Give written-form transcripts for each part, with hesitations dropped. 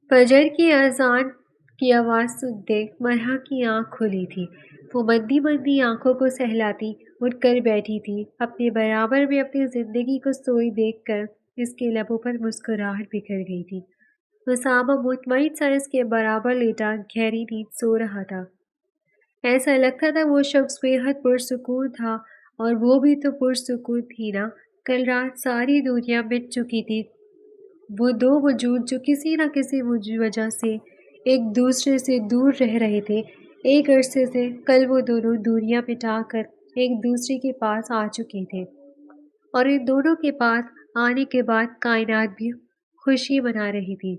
فجر کی اذان کی آواز سنتے مرحا کی آنکھ کھلی تھی۔ وہ مندی مندی آنکھوں کو سہلاتی اٹھ کر بیٹھی تھی۔ اپنے برابر میں اپنی زندگی کو سوئی دیکھ کر اس کے لبوں پر مسکراہٹ بکھر گئی تھی۔ اسامہ مطمئن سا اس کے برابر لیٹا گہری نیند سو رہا تھا۔ ایسا لگتا تھا وہ شخص بے حد پرسکون تھا، اور وہ بھی تو پرسکون تھی نا۔ کل رات ساری دنیا مٹ چکی تھی۔ وہ دو وجود جو کسی نہ کسی وجہ سے ایک دوسرے سے دور رہ رہے تھے، ایک عرصے سے کل وہ دونوں دنیا مٹا کر ایک دوسرے کے پاس آ چکے تھے، اور ان دونوں کے پاس آنے کے بعد کائنات بھی خوشی منا رہی تھی۔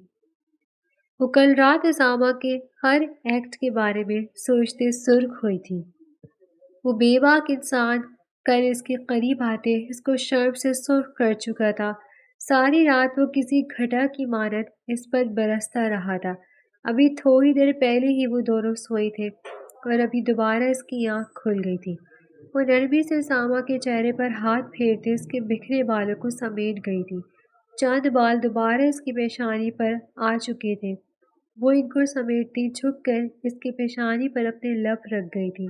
وہ کل رات اسامہ کے ہر ایکٹ کے بارے میں سوچتے سرخ ہوئی تھی۔ وہ بے باک انسان کل اس کے قریب آتے اس کو شرم سے سرخ کر چکا تھا۔ ساری رات وہ کسی گھٹا کی مانند اس پر برستا رہا تھا۔ ابھی تھوڑی دیر پہلے ہی وہ دونوں سوئے تھے، اور ابھی دوبارہ اس کی آنکھ کھل گئی تھی۔ وہ نرمی سے اسامہ کے چہرے پر ہاتھ پھیرتے اس کے بکھرے بالوں کو سمیٹ گئی تھی۔ چند بال دوبارہ اس کی پیشانی پر آ چکے تھے۔ وہ ان کو سمیٹتی جھک کر اس کی پیشانی پر اپنے لب رکھ گئی تھی۔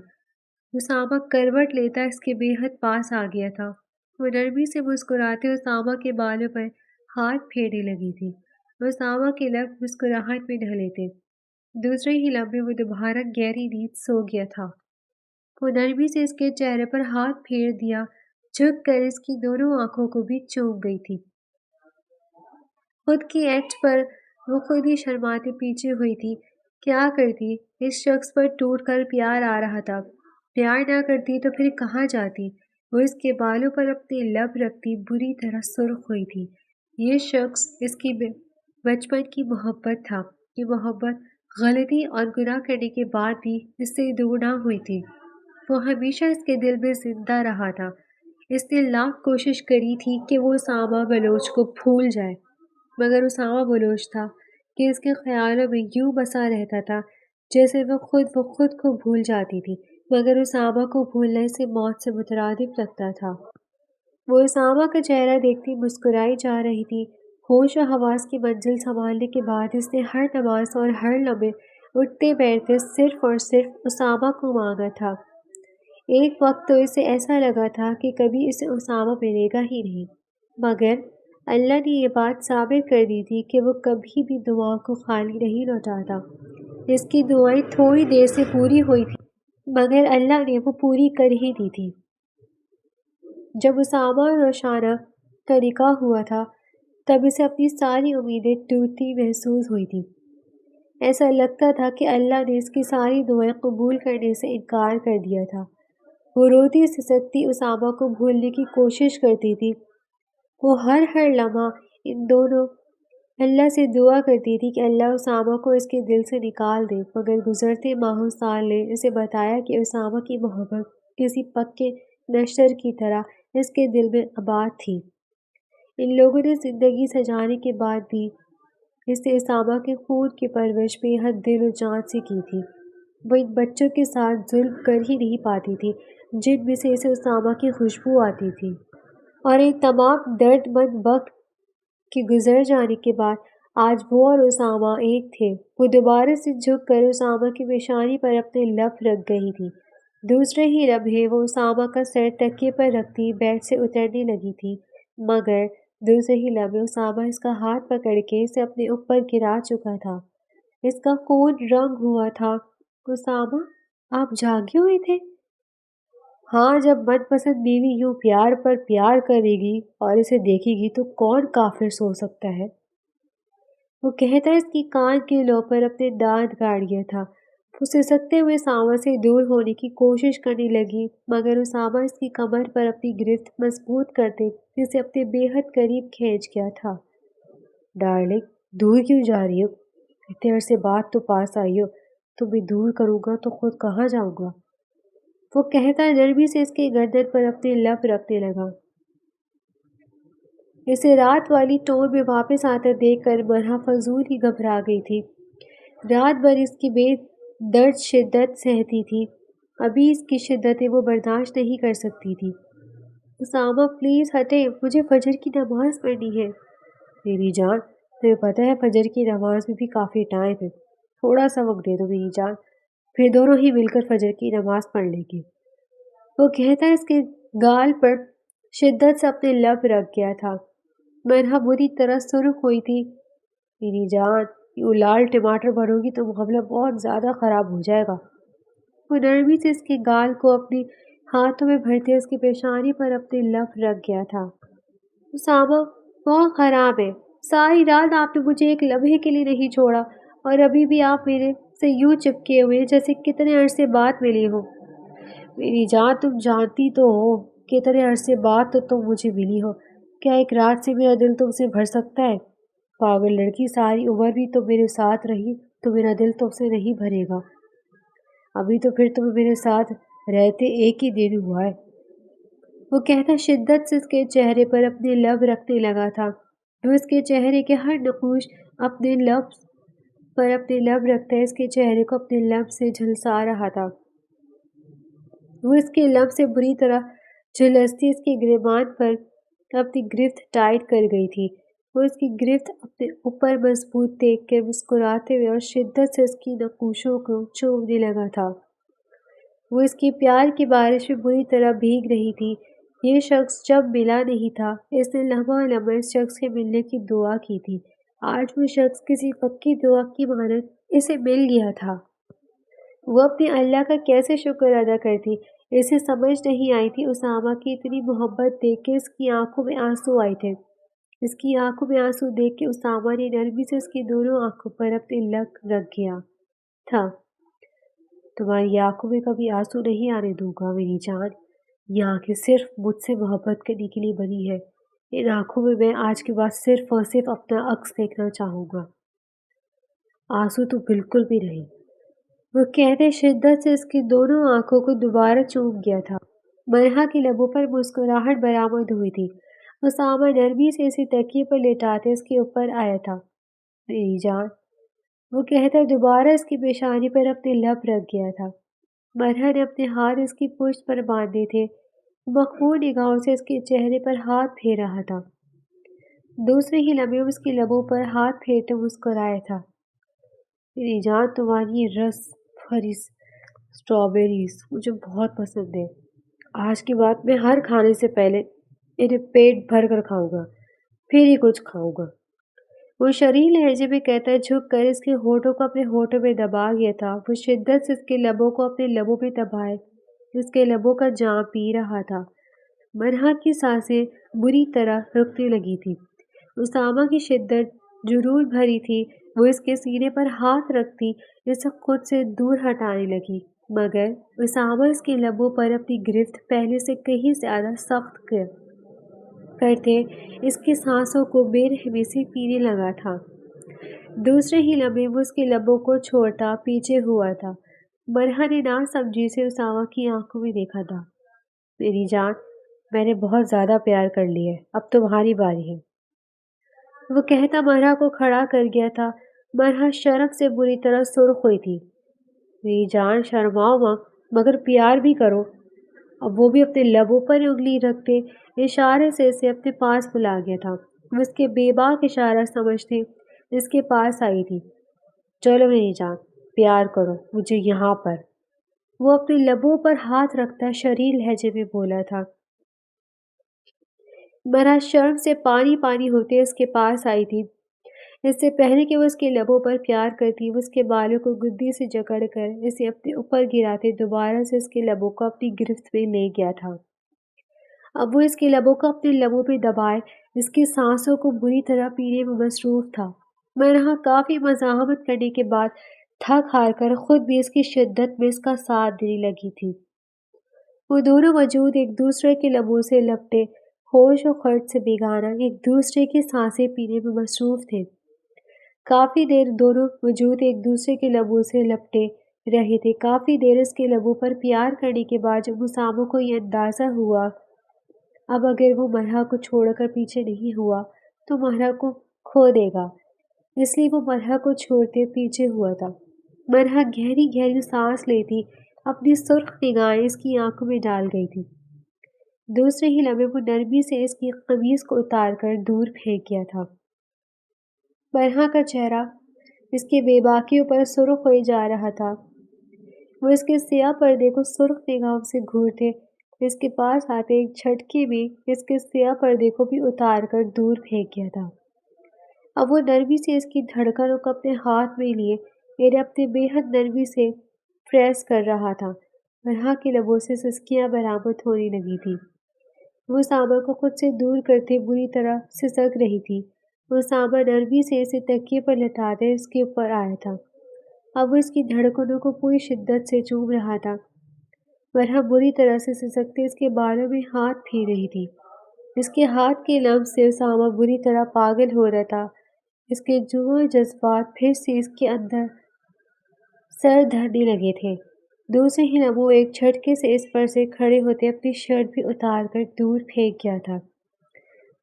اسامہ کروٹ لیتا اس کے بے حد پاس آ گیا تھا۔ وہ نرمی سے مسکراتے اسامہ کے بالوں پر ہاتھ پھیرنے لگی تھی۔ اسامہ کے لب مسکراہٹ میں ڈھلے تھے۔ دوسرے ہی لمحے وہ دوبارہ گہری نیند سو گیا تھا۔ وہ نرمی سے اس کے چہرے پر ہاتھ پھیر دیا، جھک کر اس کی دونوں آنکھوں کو بھی چوم گئی تھی۔ خود کی ایکٹ پر وہ خود ہی شرماتی پیچھے ہوئی تھی۔ کیا کرتی؟ اس شخص پر ٹوٹ کر پیار آ رہا تھا۔ پیار نہ کرتی تو پھر کہاں جاتی؟ وہ اس کے بالوں پر اپنے لب رکھتی بری طرح سرخ ہوئی تھی۔ یہ شخص اس کی بچپن کی محبت تھا۔ یہ محبت غلطی اور گناہ کرنے کے بعد بھی اس سے دور نہ ہوئی تھی۔ وہ ہمیشہ اس کے دل میں زندہ رہا تھا۔ اس نے لاکھ کوشش کری تھی کہ وہ اسامہ بلوچ کو بھول جائے، مگر اسامہ بلوچ تھا کہ اس کے خیالوں میں یوں بسا رہتا تھا جیسے وہ خود کو بھول جاتی تھی، مگر اسامہ کو بھولنا اسے موت سے مترادف لگتا تھا۔ وہ اسامہ کا چہرہ دیکھتی مسکرائی جا رہی تھی۔ ہوش و حواس کی منزل سنبھالنے کے بعد اس نے ہر نماز اور ہر لمحے اٹھتے بیٹھتے صرف اور صرف اسامہ کو مانگا تھا۔ ایک وقت تو اسے ایسا لگا تھا کہ کبھی اسے اسامہ ملے گا ہی نہیں، مگر اللہ نے یہ بات ثابت کر دی تھی کہ وہ کبھی بھی دعاؤں کو خالی نہیں لوٹاتا۔ اس کی دعائیں تھوڑی دیر سے پوری ہوئی تھیں، مگر اللہ نے وہ پوری کر ہی دی تھی۔ جب اسامہ اور روشانہ کا نکاح ہوا تھا، تب اسے اپنی ساری امیدیں ٹوٹتی محسوس ہوئی تھی۔ ایسا لگتا تھا کہ اللہ نے اس کی ساری دعائیں قبول کرنے سے انکار کر دیا تھا۔ وہ روتی سسکتی اسامہ کو بھولنے کی کوشش کرتی تھی۔ وہ ہر لمحہ ان دونوں اللہ سے دعا کرتی تھی کہ اللہ اسامہ کو اس کے دل سے نکال دے، مگر گزرتے ماہوں سال نے اسے بتایا کہ اسامہ کی محبت کسی پکے نشتر کی طرح اس کے دل میں آباد تھی۔ ان لوگوں نے زندگی سجانے کے بعد بھی اس نے اسامہ کے خون کی پرورش بے حد دل و جان سے کی تھی۔ وہ ان بچوں کے ساتھ ظلم کر ہی نہیں پاتی تھی جن میں سے اسے اسامہ کی خوشبو آتی تھی، اور ان تمام درد مند وقت کے گزر جانے کے بعد آج وہ اور اسامہ ایک تھے۔ وہ دوبارہ سے جھک کر اسامہ کی پیشانی پر اپنے لب رکھ گئی تھی۔ دوسرے ہی لمحے وہ اسامہ کا سر تکیے پر رکھتی بیڈ سے اترنے لگی تھی، مگر دوسرے ہی لمحے اسامہ اس کا ہاتھ پکڑ کے اسے اپنے اوپر گرا چکا تھا۔ اس کا خون رنگ ہوا تھا۔ اسامہ، آپ جاگے ہوئے تھے؟ ہاں، جب من پسند بیوی یوں پیار پر پیار کرے گی اور اسے دیکھے گی تو کون کافر سو سکتا ہے؟ وہ کہتا اس کی کان کے لو پر اپنے دانت گاڑ گیا تھا۔ وہ سسکتے ہوئے اسامہ سے دور ہونے کی کوشش کرنے لگی، مگر اسامہ اس کی کمر پر اپنی گرفت مضبوط کرتے اسے اپنے بے حد قریب کھینچ گیا تھا۔ ڈارلنگ، دور کیوں جا رہی ہو؟ اتنے عرصے بعد تو پاس آئی ہو، تمہیں دور کروں گا تو خود کہاں جاؤں گا؟ وہ کہتا نرمی سے اس کے گردن پر اپنے لب رکھنے لگا۔ اسے رات والی ٹون میں واپس آتا دیکھ کر مرحا فضول ہی گھبرا گئی تھی۔ رات بھر اس کی بے درد شدت سہتی تھی، ابھی اس کی شدتیں وہ برداشت نہیں کر سکتی تھی۔ اسامہ پلیز ہٹیں، مجھے فجر کی نماز پڑھنی ہے۔ میری جان، تمہیں پتہ ہے فجر کی نماز میں بھی کافی ٹائم ہے، تھوڑا سا وقت دے دو میری جان، پھر دونوں ہی مل کر فجر کی نماز پڑھ لیں گے۔ وہ کہتا اس کے گال پر شدت سے اپنے لب رکھ گیا تھا۔ مرحا بری طرح سرخ ہوئی تھی۔ میری جان، یوں لال ٹماٹر بنو گی تو معاملہ بہت زیادہ خراب ہو جائے گا۔ وہ نرمی سے اس کے گال کو اپنے ہاتھوں میں بھرتے اس کی پیشانی پر اپنے لب رکھ گیا تھا۔ اسامہ، بہت خراب ہے۔ ساری رات آپ نے مجھے ایک لمحے کے لیے نہیں چھوڑا اور ابھی بھی آپ میرے سے یوں چپکے ہوئے جیسے کتنے عرصے بعد ملی ہو۔ میری جان، تم جانتی تو ہو کتنے عرصے بعد تو تم مجھے ملی ہو۔ کیا ایک رات سے میرا دل تم سے بھر سکتا ہے؟ پاگل لڑکی، ساری عمر بھی تم میرے ساتھ رہی تو میرا دل تم سے نہیں بھرے گا۔ ابھی تو پھر تمہیں میرے ساتھ رہتے ایک ہی دن ہوا ہے۔ وہ کہتا شدت سے اس کے چہرے پر اپنے لب رکھنے لگا تھا۔ وہ اس کے چہرے کے ہر نقوش اپنے لب پر اپنے لب رکھتا اس کے چہرے کو اپنے لب سے جھلسا رہا تھا۔ وہ اس کے لب سے بری طرح جھلستی اس کے گریبان پر اپنی گرفت ٹائٹ کر گئی تھی۔ وہ اس کی گرفت اپنے اوپر مضبوط دیکھ کر مسکراتے ہوئے اور شدت سے اس کی نقوشوں کو چومنے لگا تھا۔ وہ اس کی پیار کی بارش میں بری طرح بھیگ رہی تھی۔ یہ شخص جب ملا نہیں تھا، اس نے لمحہ لمحہ اس شخص کے ملنے کی دعا کی تھی۔ آج وہ شخص کسی پکی دعا کی مانند اسے مل گیا تھا۔ وہ اپنے اللہ کا کیسے شکر ادا کرتی؟ اسے سمجھ نہیں آئی تھی اسامہ کی اتنی محبت دیکھ کے اس کی آنکھوں میں آنسو آئے تھے۔ اس کی آنکھوں میں آنسو دیکھ کے اسامہ نے نرمی سے اس کی دونوں آنکھوں پر اپنے لب رکھ گیا تھا۔ تمہاری آنکھوں میں کبھی آنسو نہیں آنے دوں گا میری جان۔ یہ آنکھیں صرف مجھ سے محبت کرنے کے لیے بنی ہے۔ ان آنکھوں میں آج کے بعد صرف اور صرف اپنا عکس دیکھنا چاہوں گا۔ آنسو تو بالکل بھی نہیں۔ وہ کہتے شدت سے اس کی دونوں آنکھوں کو دوبارہ چوم گیا تھا۔ مرحا کے لبوں پر مسکراہٹ برآمد ہوئی تھی۔ اسامہ نرمی سے اسی تکیے پر لیٹاتے اس کے اوپر آیا تھا۔ میری جان، وہ کہتا دوبارہ اس کی پیشانی پر اپنے لب رکھ گیا تھا۔ مرحا نے اپنے ہاتھ اس کی پشت پر باندھے تھے۔ مخمور نگاہوں سے اس کے چہرے پر ہاتھ پھیر رہا تھا۔ دوسرے ہی لمحے اس کی لبوں پر ہاتھ پھیرتے مسکرایا تھا۔ میری جان، تمہاری رس بھری اسٹرابیریز مجھے بہت پسند ہے۔ آج کے بعد میں ہر کھانے سے پہلے انہیں پیٹ بھر کر کھاؤں گا، پھر ہی کچھ کھاؤں گا۔ وہ شریر لہجے میں کہتا جھک کر اس کے ہونٹوں کو اپنے ہونٹوں میں دبا گیا تھا۔ وہ شدت سے اس کے لبوں کو اپنے لبوں میں دبائے اس کے لبوں کا جام پی رہا تھا۔ مرحا کی سانسیں بری طرح رکنے لگی تھی۔ اسامہ کی شدت جنون بھری تھی۔ وہ اس کے سینے پر ہاتھ رکھتی اسے خود سے دور ہٹانے لگی، مگر اسامہ اس کے لبوں پر اپنی گرفت پہلے سے کہیں زیادہ سخت کرتے اس کی سانسوں کو بے رحمی سے پینے لگا تھا۔ دوسرے ہی لمحے وہ اس کے لبوں کو چھوڑتا پیچھے ہوا تھا۔ مرحا نے ناسمجھی سے اسامہ کی آنکھوں میں دیکھا تھا۔ میری جان، میں نے بہت زیادہ پیار کر لی ہے، اب تمہاری باری ہے۔ وہ کہتا مرحا کو کھڑا کر گیا تھا۔ مرحا شرم سے بری طرح سرخ ہوئی تھی۔ میری جان، شرماؤ مت، مگر پیار بھی کرو۔ اب وہ بھی اپنے لبوں پر انگلی رکھتے اشارے سے اسے اپنے پاس بلا گیا تھا۔ وہ اس کے بے باک اشارہ سمجھتے اس کے پاس آئی تھی۔ چلو میری جان، پیار کرو مجھے یہاں پر۔ وہ اپنے لبوں پر ہاتھ رکھتا شریر لہجے میں بولا تھا۔ مرحا شرم سے پانی پانی ہوتے اس کے پاس آئی تھی۔ اس سے پہلے کہ وہ اس کے لبوں پر پیار کرتی، وہ اس کے بالوں کو گدی سے جکڑ کر اسے اپنے اوپر گراتے دوبارہ سے اس کے لبوں کو اپنی گرفت میں لے گیا تھا۔ اب وہ اس کے لبوں کو اپنے لبوں پہ دبائے اس کی سانسوں کو بری طرح پینے میں مصروف تھا۔ مرحا کافی مزاحمت کرنے کے بعد تھک ہار کر خود بھی اس کی شدت میں اس کا ساتھ دینے لگی تھی۔ وہ دونوں وجود ایک دوسرے کے لبوں سے لپٹے ہوش و خرد سے بیگانہ ایک دوسرے کی سانسیں پینے میں مصروف تھے۔ کافی دیر دونوں وجود ایک دوسرے کے لبوں سے لپٹے رہے تھے۔ کافی دیر اس کے لبوں پر پیار کرنے کے بعد جب اسامہ کو یہ اندازہ ہوا اب اگر وہ مرحا کو چھوڑ کر پیچھے نہیں ہوا تو مرحا کو کھو دے گا، اس لیے وہ مرحا کو چھوڑتے پیچھے ہوا تھا۔ مرحا گہری گہری سانس لیتی اپنی سرخ نگاہیں اس کی آنکھوں میں ڈال گئی تھی۔ دوسرے ہی لمحے وہ نرمی سے اس کی قمیض کو اتار کر دور پھینک گیا تھا۔ برہا کا چہرہ اس کے بے باکیوں پر سرخ ہوئے جا رہا تھا۔ وہ اس کے سیاہ پردے کو سرخ نگاہوں سے گھورتے، اس کے پاس آتے ایک جھٹکے میں اس کے سیاہ پردے کو بھی اتار کر دور پھینک گیا تھا۔ اب وہ نرمی سے اس کی دھڑکنوں کو اپنے ہاتھ میں لیے انہیں اپنے بے حد نرمی سے پریس کر رہا تھا۔ برہا کے لبوں سے سسکیاں برآمد ہونے لگی تھی۔ وہ ساما کو خود سے دور کرتے بری طرح سسک رہی تھی۔ وہ ساما نرمی سے اسے تکیے پر لٹاتے اس کے اوپر آیا تھا۔ اب وہ اس کی دھڑکنوں کو پوری شدت سے چوم رہا تھا۔ برہا بری طرح سے سسکتے اس کے بالوں میں ہاتھ پھیر رہی تھی۔ اس کے ہاتھ کے لمس سے ساما بری طرح پاگل ہو رہا تھا۔ اس کے جوش و جذبات پھر سے اس کے اندر سر دھرنے لگے تھے۔ دوسرے ہی لمحوں ایک جھٹکے سے اس پر سے کھڑے ہوتے اپنی شرٹ بھی اتار کر دور پھینک گیا تھا۔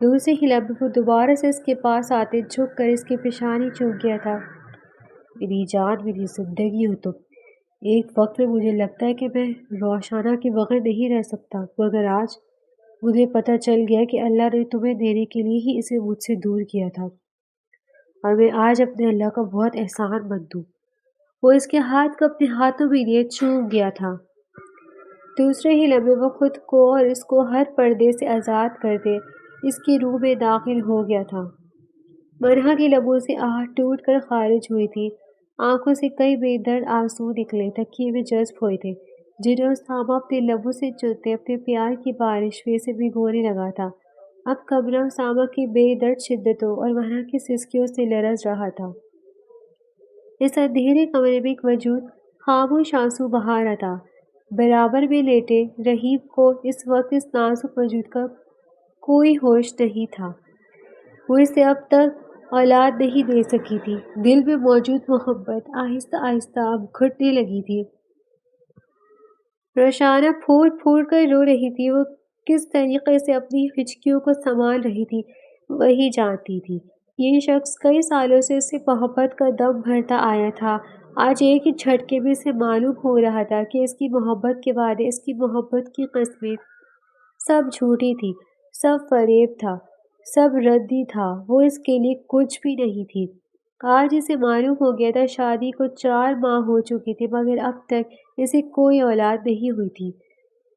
دوسرے ہی لمحے وہ دوبارہ سے اس کے پاس آتے جھک کر اس کی پیشانی چوم گیا تھا۔ میری جان، میری زندگی ہو تم۔ ایک وقت میں مجھے لگتا ہے کہ میں روشانہ کے بغیر نہیں رہ سکتا، مگر آج مجھے پتہ چل گیا کہ اللہ نے تمہیں دینے کے لیے ہی اسے مجھ سے دور کیا تھا، اور میں آج اپنے اللہ کا بہت احسان مند ہوں۔ وہ اس کے ہاتھ کو اپنے ہاتھوں میں لیے چوم گیا تھا۔ دوسرے ہی لمحے وہ خود کو اور اس کو ہر پردے سے آزاد کرتے اس کی روح میں داخل ہو گیا تھا۔ برہا کے لبوں سے آہٹ ٹوٹ کر خارج ہوئی تھی۔ آنکھوں سے کئی بے درد آنسو نکلے تکیے میں جذب ہوئے تھے، جنہیں ساما اپنے لبوں سے چومتے اپنے پیار کی بارش میں سے بھگونے لگا تھا۔ اب کمرہ ساما کی بے درد شدتوں اور برہا کی سسکیوں سے لرز رہا تھا۔ اس اندھیرے کمرے میں ایک وجود خاموش آنسو بہا رہا تھا۔ برابر میں لیٹے رحیم کو اس وقت اس نازک وجود کا کوئی ہوش نہیں تھا۔ وہ اسے اب تک اولاد نہیں دے سکی تھی۔ دل میں موجود محبت آہستہ آہستہ اب گھٹنے لگی تھی۔ روشانہ پھوٹ پھوٹ کر رو رہی تھی۔ وہ کس طریقے سے اپنی ہچکیوں کو سنبھال رہی تھی وہی جانتی تھی۔ یہ شخص کئی سالوں سے اس سے محبت کا دم بھرتا آیا تھا۔ آج ایک ہی جھٹکے میں اسے معلوم ہو رہا تھا کہ اس کی محبت کے وعدے، اس کی محبت کی قسمیں سب جھوٹی تھی، سب فریب تھا، سب ردی تھا۔ وہ اس کے لیے کچھ بھی نہیں تھی۔ آج اسے معلوم ہو گیا تھا شادی کو 4 ماہ ہو چکے تھے، مگر اب تک اسے کوئی اولاد نہیں ہوئی تھی۔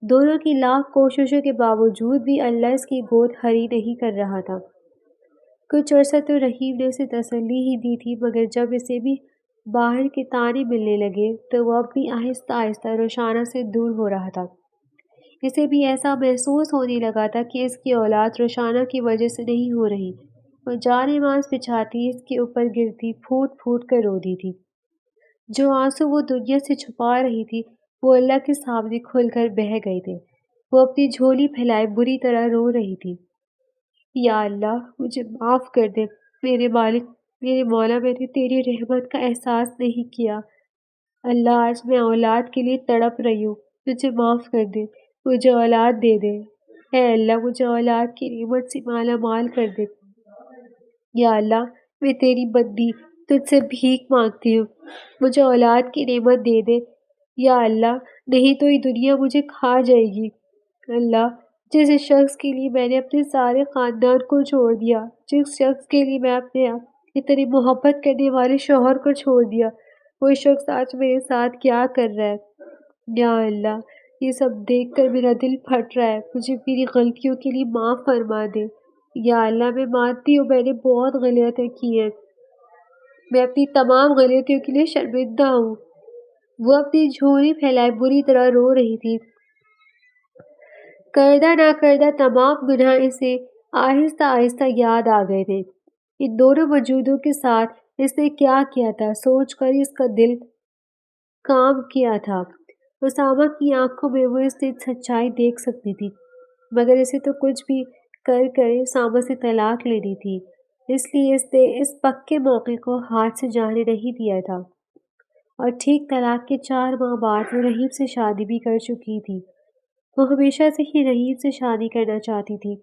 دونوں کی لاکھ کوششوں کے باوجود بھی اللہ اس کی گود ہری نہیں کر رہا تھا۔ کچھ عرصہ تو رحیم نے اسے تسلی ہی دی تھی، مگر جب اسے بھی باہر کے طعنے ملنے لگے تو وہ اب بھی آہستہ آہستہ روشانہ سے دور ہو رہا تھا۔ اسے بھی ایسا محسوس ہونے لگا تھا کہ اس کی اولاد روشانہ کی وجہ سے نہیں ہو رہی۔ وہ جان ماز بچھاتی اس کے اوپر گرتی پھوٹ پھوٹ کر روتی تھی۔ جو آنسو وہ دنیا سے چھپا رہی تھی وہ اللہ کے سامنے کھل کر بہہ گئے تھے۔ وہ اپنی جھولی پھیلائے بری طرح رو رہی تھی۔ یا اللہ، مجھے معاف کر دے، میرے مالک، میرے مولا، میں نے تیری رحمت کا احساس نہیں کیا۔ اللہ، آج میں اولاد کے لیے تڑپ رہی ہوں، مجھے معاف کر دے، مجھے اولاد دے دے۔ اے اللہ، مجھے اولاد کی نعمت سے مالا مال کر دے۔ یا اللہ، میں تیری بندی تجھ سے بھیک مانگتی ہوں، مجھے اولاد کی نعمت دے دے۔ یا اللہ، نہیں تو یہ دنیا مجھے کھا جائے گی۔ اللہ، جس شخص کے لیے میں نے اپنے سارے خاندان کو چھوڑ دیا، جس شخص کے لیے میں اپنے اتنی محبت کرنے والے شوہر کو چھوڑ دیا، وہ شخص آج میرے ساتھ کیا کر رہا ہے۔ یا اللہ، یہ سب دیکھ کر میرا دل پھٹ رہا ہے، مجھے میری غلطیوں کے لیے معاف فرما دے۔ یا اللہ، میں مانتی ہوں میں نے بہت غلطیاں کی ہیں، میں اپنی تمام غلطیوں کے لیے شرمندہ ہوں۔ وہ اپنی جھولی پھیلائے بری طرح رو رہی تھی۔ کردہ نہ کردہ تمام گناہ اسے آہستہ آہستہ یاد آ گئے تھے۔ ان دونوں وجودوں کے ساتھ اس نے کیا کیا تھا، سوچ کر اس کا دل کام کیا تھا۔ اسامہ کی آنکھوں میں وہ اس دن سچائی دیکھ سکتی تھی، مگر اسے تو کچھ بھی کر کر اسامہ سے طلاق لینی تھی، اس لیے اس نے اس پکے موقع کو ہاتھ سے جانے نہیں دیا تھا۔ اور ٹھیک طلاق کے 4 ماہ بعد وہ رحیم سے شادی بھی کر چکی تھی۔ وہ ہمیشہ سے ہی رحیم سے شادی کرنا چاہتی تھی،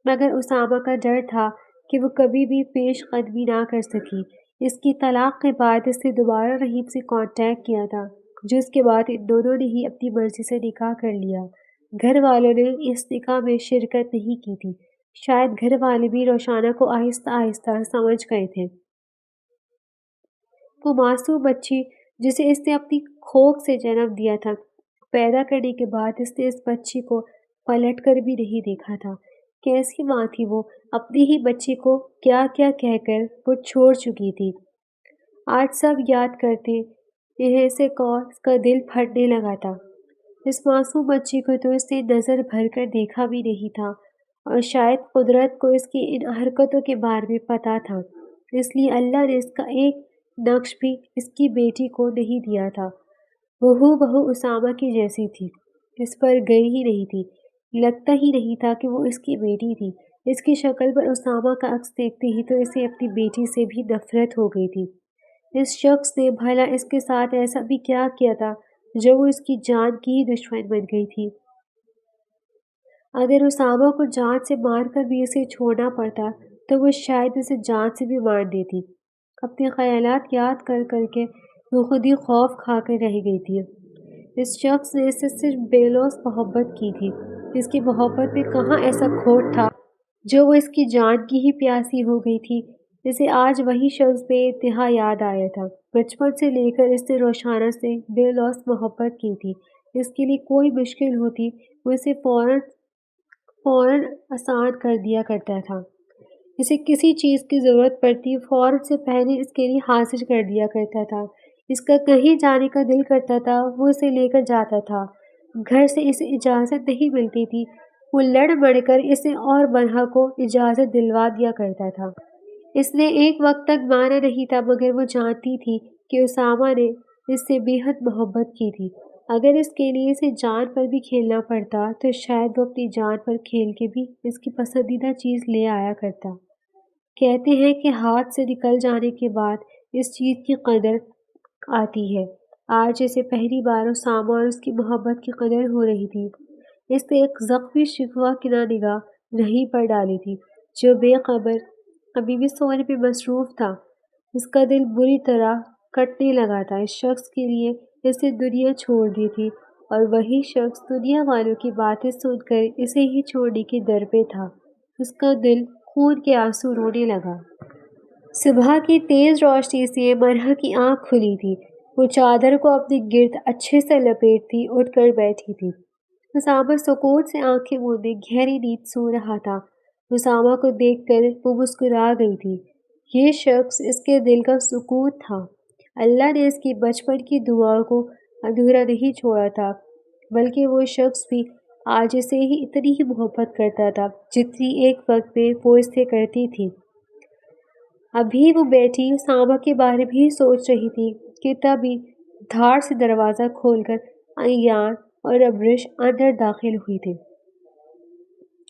مگر اسامہ کا ڈر تھا کہ وہ کبھی بھی پیش قدمی نہ کر سکی۔ اس کی طلاق کے بعد اس نے دوبارہ رحیم سے کانٹیکٹ کیا تھا، جس کے بعد ان دونوں نے ہی اپنی مرضی سے نکاح کر لیا۔ گھر والوں نے اس نکاح میں شرکت نہیں کی تھی، شاید گھر والے بھی روشانہ کو آہستہ آہستہ سمجھ گئے تھے۔ وہ معصوم بچی جسے اس نے اپنی کھوک سے جنم دیا تھا، پیدا کرنے کے بعد اس نے اس بچی کو پلٹ کر بھی نہیں دیکھا تھا۔ کیسی ماں تھی وہ، اپنی ہی بچی کو کیا کیا کہہ کر وہ چھوڑ چکی تھی۔ آج سب یاد کرتے انہیں سے اس کا دل پھٹنے لگا تھا۔ اس معصوم بچی کو تو اس نے نظر بھر کر دیکھا بھی نہیں تھا، اور شاید قدرت کو اس کی ان حرکتوں کے بارے میں پتہ تھا، اس لیے اللہ نے اس کا ایک نقش بھی اس کی بیٹی کو نہیں دیا تھا۔ وہ ہو بہو اسامہ کی جیسی تھی، اس پر گئی ہی نہیں تھی، لگتا ہی نہیں تھا کہ وہ اس کی بیٹی تھی۔ اس کی شکل پر اسامہ کا عکس دیکھتے ہی تو اسے اپنی بیٹی سے بھی نفرت ہو گئی تھی۔ اس شخص نے بھلا اس کے ساتھ ایسا بھی کیا کیا تھا جو وہ اس کی جان کی ہی دشمن بن گئی تھی؟ اگر اسامہ کو جان سے مار کر بھی اسے چھوڑنا پڑتا تو وہ شاید اسے جان سے بھی مار دیتی۔ اپنے خیالات یاد کر کر کے وہ خود ہی خوف کھا کر رہ گئی تھی۔ اس شخص نے اس سے صرف بے لوث محبت کی تھی۔ اس کی محبت میں کہاں ایسا کھوٹ تھا جو وہ اس کی جان کی ہی پیاسی ہو گئی تھی؟ اسے آج وہی شخص بے انتہا یاد آیا تھا۔ بچپن سے لے کر اس نے روشانہ سے بے لوث محبت کی تھی۔ اس کے لیے کوئی مشکل ہوتی وہ اسے فوراً آسان کر دیا کرتا تھا۔ اسے کسی چیز کی ضرورت پڑتی فوراً سے پہلے اس کے لیے حاصل کر دیا کرتا تھا۔ اس کا کہیں جانے کا دل کرتا تھا وہ اسے لے کر جاتا تھا۔ گھر سے اسے اجازت نہیں ملتی تھی، وہ لڑ مڑ کر اسے اور بنہا کو اجازت دلوا دیا کرتا تھا۔ اس نے ایک وقت تک مانا نہیں تھا، مگر وہ جانتی تھی کہ اسامہ نے اس سے بے حد محبت کی تھی۔ اگر اس کے لیے اسے جان پر بھی کھیلنا پڑتا تو شاید وہ اپنی جان پر کھیل کے بھی اس کی پسندیدہ چیز لے آیا کرتا۔ کہتے ہیں کہ ہاتھ سے نکل جانے کے بعد اس چیز کی قدر آتی ہے۔ آج اسے پہلی بار اسامہ اور اس کی محبت کی قدر ہو رہی تھی۔ اس نے ایک زخمی شکوہ کناں نگاہ رحیم پر ڈالی تھی، جو بے خبر ابھی بھی سونے پہ مصروف تھا۔ اس کا دل بری طرح کٹنے لگا تھا۔ اس شخص کے لیے اس نے دنیا چھوڑ دی تھی، اور وہی شخص دنیا والوں کی باتیں سن کر اسے ہی چھوڑنے کی در پہ تھا۔ اس کا دل خون کے آنسو رونے لگا۔ صبح کی تیز روشنی سے مرحا کی آنکھ کھلی تھی۔ وہ چادر کو اپنے گرد اچھے سے لپیٹتی اٹھ کر بیٹھی تھی۔ اسامہ سکون سے آنکھیں موندے گہری نیند سو رہا تھا۔ اسامہ کو دیکھ کر وہ مسکرا گئی تھی۔ یہ شخص اس کے دل کا سکون تھا۔ اللہ نے اس کی بچپن کی دعا کو ادھورا نہیں چھوڑا تھا، بلکہ وہ شخص بھی آج اسے ہی اتنی ہی محبت کرتا تھا جتنی ایک وقت میں وہ اس سے کرتی تھی۔ ابھی وہ بیٹھی اسامہ کے بارے میں ہی سوچ رہی تھی کہ تبھی دھاڑ سے دروازہ کھول کر ایان اور ابرش اندر داخل ہوئی تھی۔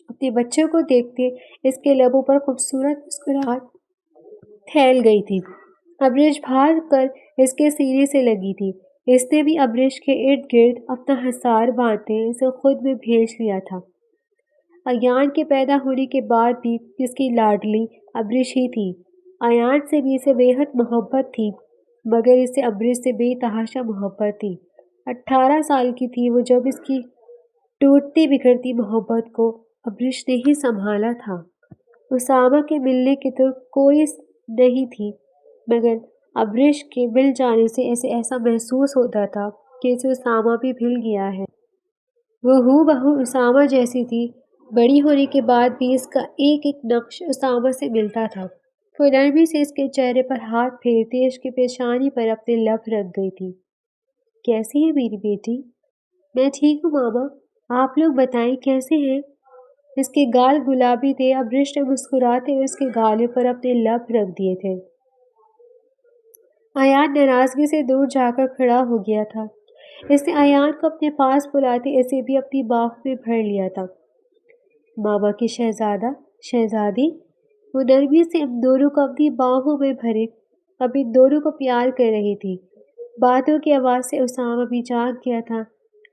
اپنے بچوں کو دیکھتے اس کے لبوں پر خوبصورت مسکراہٹ پھیل گئی تھی۔ ابرش بھاگ کر اس کے سینے سے لگی تھی۔ اس نے بھی ابرش کے ارد گرد اپنا حصار باندھتے اسے خود میں بھیج لیا تھا۔ ایان کے پیدا ہونے کے بعد بھی اس کی لاڈلی ابرش ہی تھی۔ ایان سے بھی اسے بے حد محبت تھی، مگر اسے ابرش سے بے تحاشا محبت تھی۔ 18 سال کی تھی وہ جب اس کی ٹوٹتی بکھرتی محبت کو ابرش نے ہی سنبھالا تھا۔ اسامہ کے ملنے کی تو کوئی نہیں تھی، مگر ابرش کے مل جانے سے اسے ایسا محسوس ہوتا تھا کہ اسے اسامہ بھی مل گیا ہے۔ وہ ہو بہو اسامہ جیسی تھی، بڑی ہونے کے بعد بھی اس کا ایک ایک نقش اسامہ سے ملتا تھا۔ وہ نرمی سے اس کے چہرے پر ہاتھ پھیرتے اس کی پیشانی پر اپنے لب رکھ گئی تھی۔ کیسی ہے میری بیٹی؟ میں ٹھیک ہوں ماما، آپ لوگ بتائیں کیسے ہیں؟ اس کے گال گلابی تھے۔ ابرش نے مسکراتے اس کے گالوں پر اپنے لب رکھ دیے تھے۔ ایان ناراضگی سے دور جا کر کھڑا ہو گیا تھا۔ اس نے ایان کو اپنے پاس بلاتے اسے بھی اپنی باہوں میں بھر لیا تھا۔ ماما کی شہزادہ، شہزادی، وہ نرمی سے ان دونوں کو اپنی باہوں میں بھرے اب ان دونوں کو پیار کر رہی تھی۔ باتوں کی آواز سے اسامہ بھی جاگ گیا تھا۔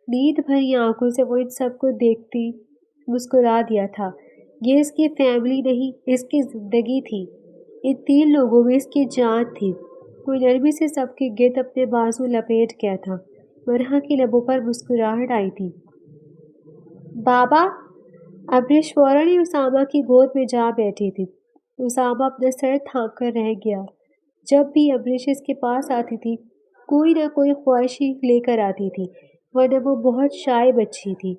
نیند بھری آنکھوں سے وہ ان سب کو دیکھتی مسکرا دیا تھا۔ یہ اس کی فیملی نہیں، اس کی زندگی تھی۔ ان 3 لوگوں میں اس کی جان تھی۔ وہ نرمی سے سب کے گرد اپنے بازو لپیٹ گیا تھا۔ مرحا کی لبوں پر مسکراہٹ آئی تھی۔ بابا! ابرش فوراً ہی اسامہ کی گود میں جا بیٹھی تھی۔ اسامہ اپنا سر تھام کر رہ گیا۔ جب بھی ابریش اس کے پاس آتی تھی کوئی نہ کوئی خواہش ہی لے کر آتی تھی، ورنہ وہ بہت شائع بچی تھی،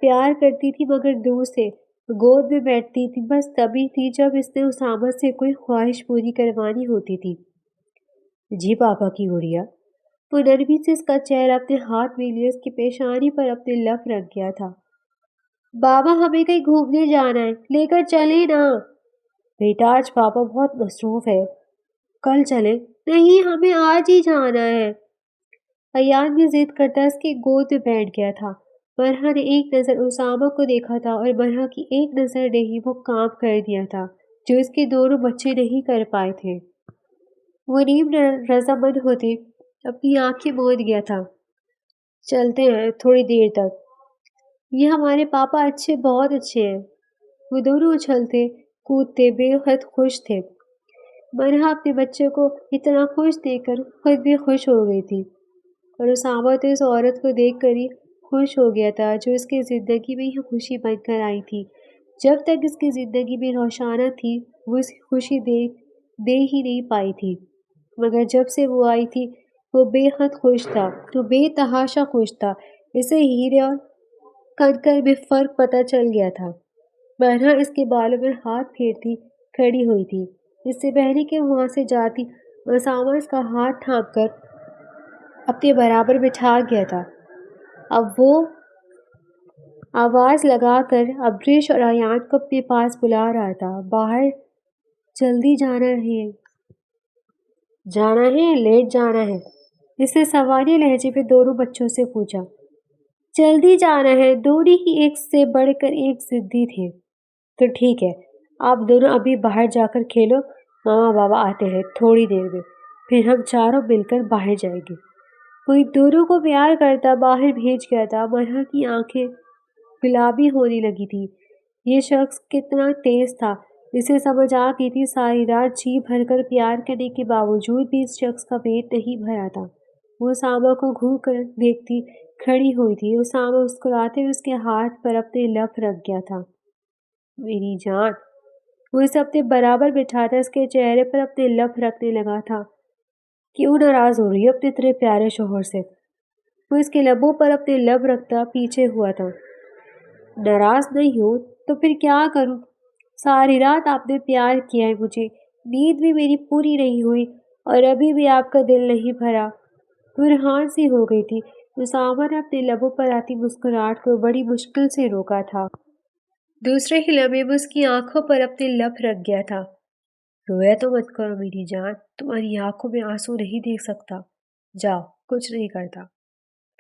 پیار کرتی تھی مگر دور سے، گود میں بیٹھتی تھی بس تبھی تھی جب اس نے اسامہ سے کوئی خواہش پوری کروانی ہوتی تھی۔ جی پاپا کی گڑیا۔ وہ نرمی سے اس کا چہرہ اپنے ہاتھ میں لیے اس کی پیشانی پر اپنے لب رکھ گیا تھا۔ بابا ہمیں کہیں گھومنے جانا ہے، لے کر چلیں نا۔ بیٹا آج پاپا بہت مصروف ہے، کل چلیں۔ نہیں ہمیں آج ہی جانا ہے۔ ایان بھی ضد کرتا اس کی گود میں بیٹھ گیا تھا۔ مرحا نے ایک نظر اسامہ کو دیکھا تھا اور مرحا کی ایک نظر نے ہی وہ کام کر دیا تھا جو اس کے دونوں بچے نہیں کر پائے تھے۔ وہ نیم رضامند ہوتے اپنی آنکھیں موند گیا تھا۔ چلتے ہیں تھوڑی دیر تک۔ یہ ہمارے پاپا اچھے بہت اچھے ہیں۔ وہ دونوں اچھلتے کودتے بے حد خوش تھے۔ مرحا اپنے بچے کو اتنا خوش دیکھ کر خود بھی خوش ہو گئی تھی، اور اسامہ تو اس عورت کو دیکھ کر ہی خوش ہو گیا تھا جو اس کی زندگی میں ہی خوشی بن کر آئی تھی۔ جب تک اس کی زندگی میں روشانہ تھی وہ اس کی خوشی دے ہی نہیں پائی تھی، مگر جب سے وہ آئی تھی وہ بے حد خوش تھا، وہ بے تحاشا خوش تھا۔ اسے ہیرے اور کنکر میں فرق پتہ چل گیا تھا۔ مرحا اس کے بالوں میں ہاتھ پھیرتی کھڑی ہوئی تھی۔ اس سے پہلے کہ وہاں سے جاتی اسامہ اس کا ہاتھ تھام کر اپنے برابر بٹھا گیا تھا۔ اب وہ آواز لگا کر ابریش اور ایان کو اپنے پاس بلا رہا تھا۔ باہر جلدی جانا ہے۔ جانا ہے لیٹ جانا ہے؟ اس نے سوالیہ لہجے پہ دونوں بچوں سے پوچھا۔ جلدی جانا ہے۔ دونوں ہی ایک سے بڑھ کر ایک ضدی تھے۔ تو ٹھیک ہے، آپ دونوں ابھی باہر جا کر کھیلو، ماما بابا آتے ہیں تھوڑی دیر میں، پھر ہم چاروں مل کر باہر جائیں گے۔ کوئی دونوں کو پیار کرتا باہر بھیج گیا تھا۔ مرحا کی آنکھیں گلابی ہونے لگی تھی۔ یہ شخص کتنا تیز تھا، اسے سمجھ آ گئی تھی ساری رات جی بھر کر پیار کرنے کے باوجود بھی اس شخص کا پیٹ نہیں بھرا تھا۔ وہ اسامہ کو گھور کر دیکھتی کھڑی ہوئی تھی۔ اسامہ مسکراتے ہوئے اس کے ہاتھ پر اپنے لب رکھ گیا تھا۔ میری جان۔ وہ اسے اپنے برابر بٹھاتا اس کے چہرے پر اپنے لب رکھنے لگا تھا۔ کیوں ناراض ہو رہی ہے اپنے اتنے پیارے شوہر سے؟ وہ اس کے لبوں پر اپنے لب رکھتا پیچھے ہوا تھا۔ ناراض نہیں ہوں تو پھر کیا کروں؟ ساری رات آپ نے پیار کیا ہے مجھے، نیند بھی میری پوری نہیں ہوئی اور ابھی بھی آپ کا دل نہیں بھرا۔ برہان سی ہو گئی تھی۔ اسامہ نے اپنے لبوں پر آتی مسکراہٹ کو بڑی مشکل سے روکا تھا۔ دوسرے ہی لمحے وہ اس کی آنکھوں پر اپنے لب رکھ گیا تھا۔ رویا تو مت کرو میری جان، تمہاری آنکھوں میں آنسو نہیں دیکھ سکتا۔ جاؤ، کچھ نہیں کرتا۔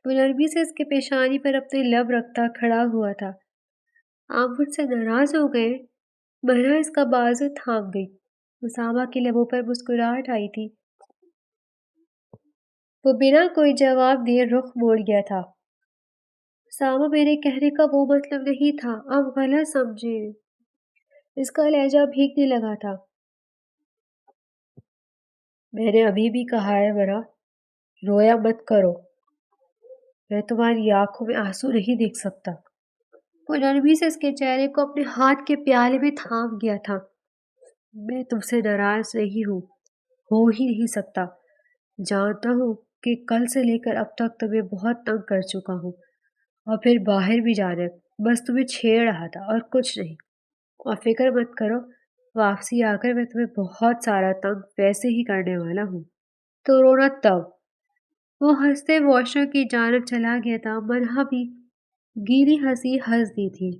وہ نرمی سے اس کے پیشانی پر اپنے لب رکھتا کھڑا ہوا تھا۔ آپ مجھ سے ناراض ہو گئے؟ مرحا اس کا بازو تھام گئی۔ اسامہ کے لبوں پر مسکراہٹ آئی تھی۔ وہ بنا کوئی جواب دیے رخ موڑ گیا تھا۔ اسامہ میرے کہنے کا وہ مطلب نہیں تھا، آپ غلط سمجھے۔ اس کا لہجہ بھیگنے لگا تھا۔ میں نے ابھی بھی کہا ہے ورا، رویا مت کرو، میں تمہاری آنکھوں میں آنسو نہیں دیکھ سکتا۔ وہ نرمی سے اس کے چہرے کو اپنے ہاتھ کے پیالے میں تھام گیا تھا۔ میں تم سے ناراض نہیں ہوں، ہو ہی نہیں سکتا۔ جانتا ہوں کہ کل سے لے کر اب تک تمہیں بہت تنگ کر چکا ہوں، اور پھر باہر بھی جانا، بس تمہیں چھیڑ رہا تھا اور کچھ نہیں۔ اور فکر مت کرو، واپسی آ کر میں تمہیں بہت سارا تنگ ویسے ہی کرنے والا ہوں۔ تو رونا تب۔ وہ ہنستے واش روم کی جانب چلا گیا تھا۔ مرحا بھی گیلی ہنسی ہنس دی تھی۔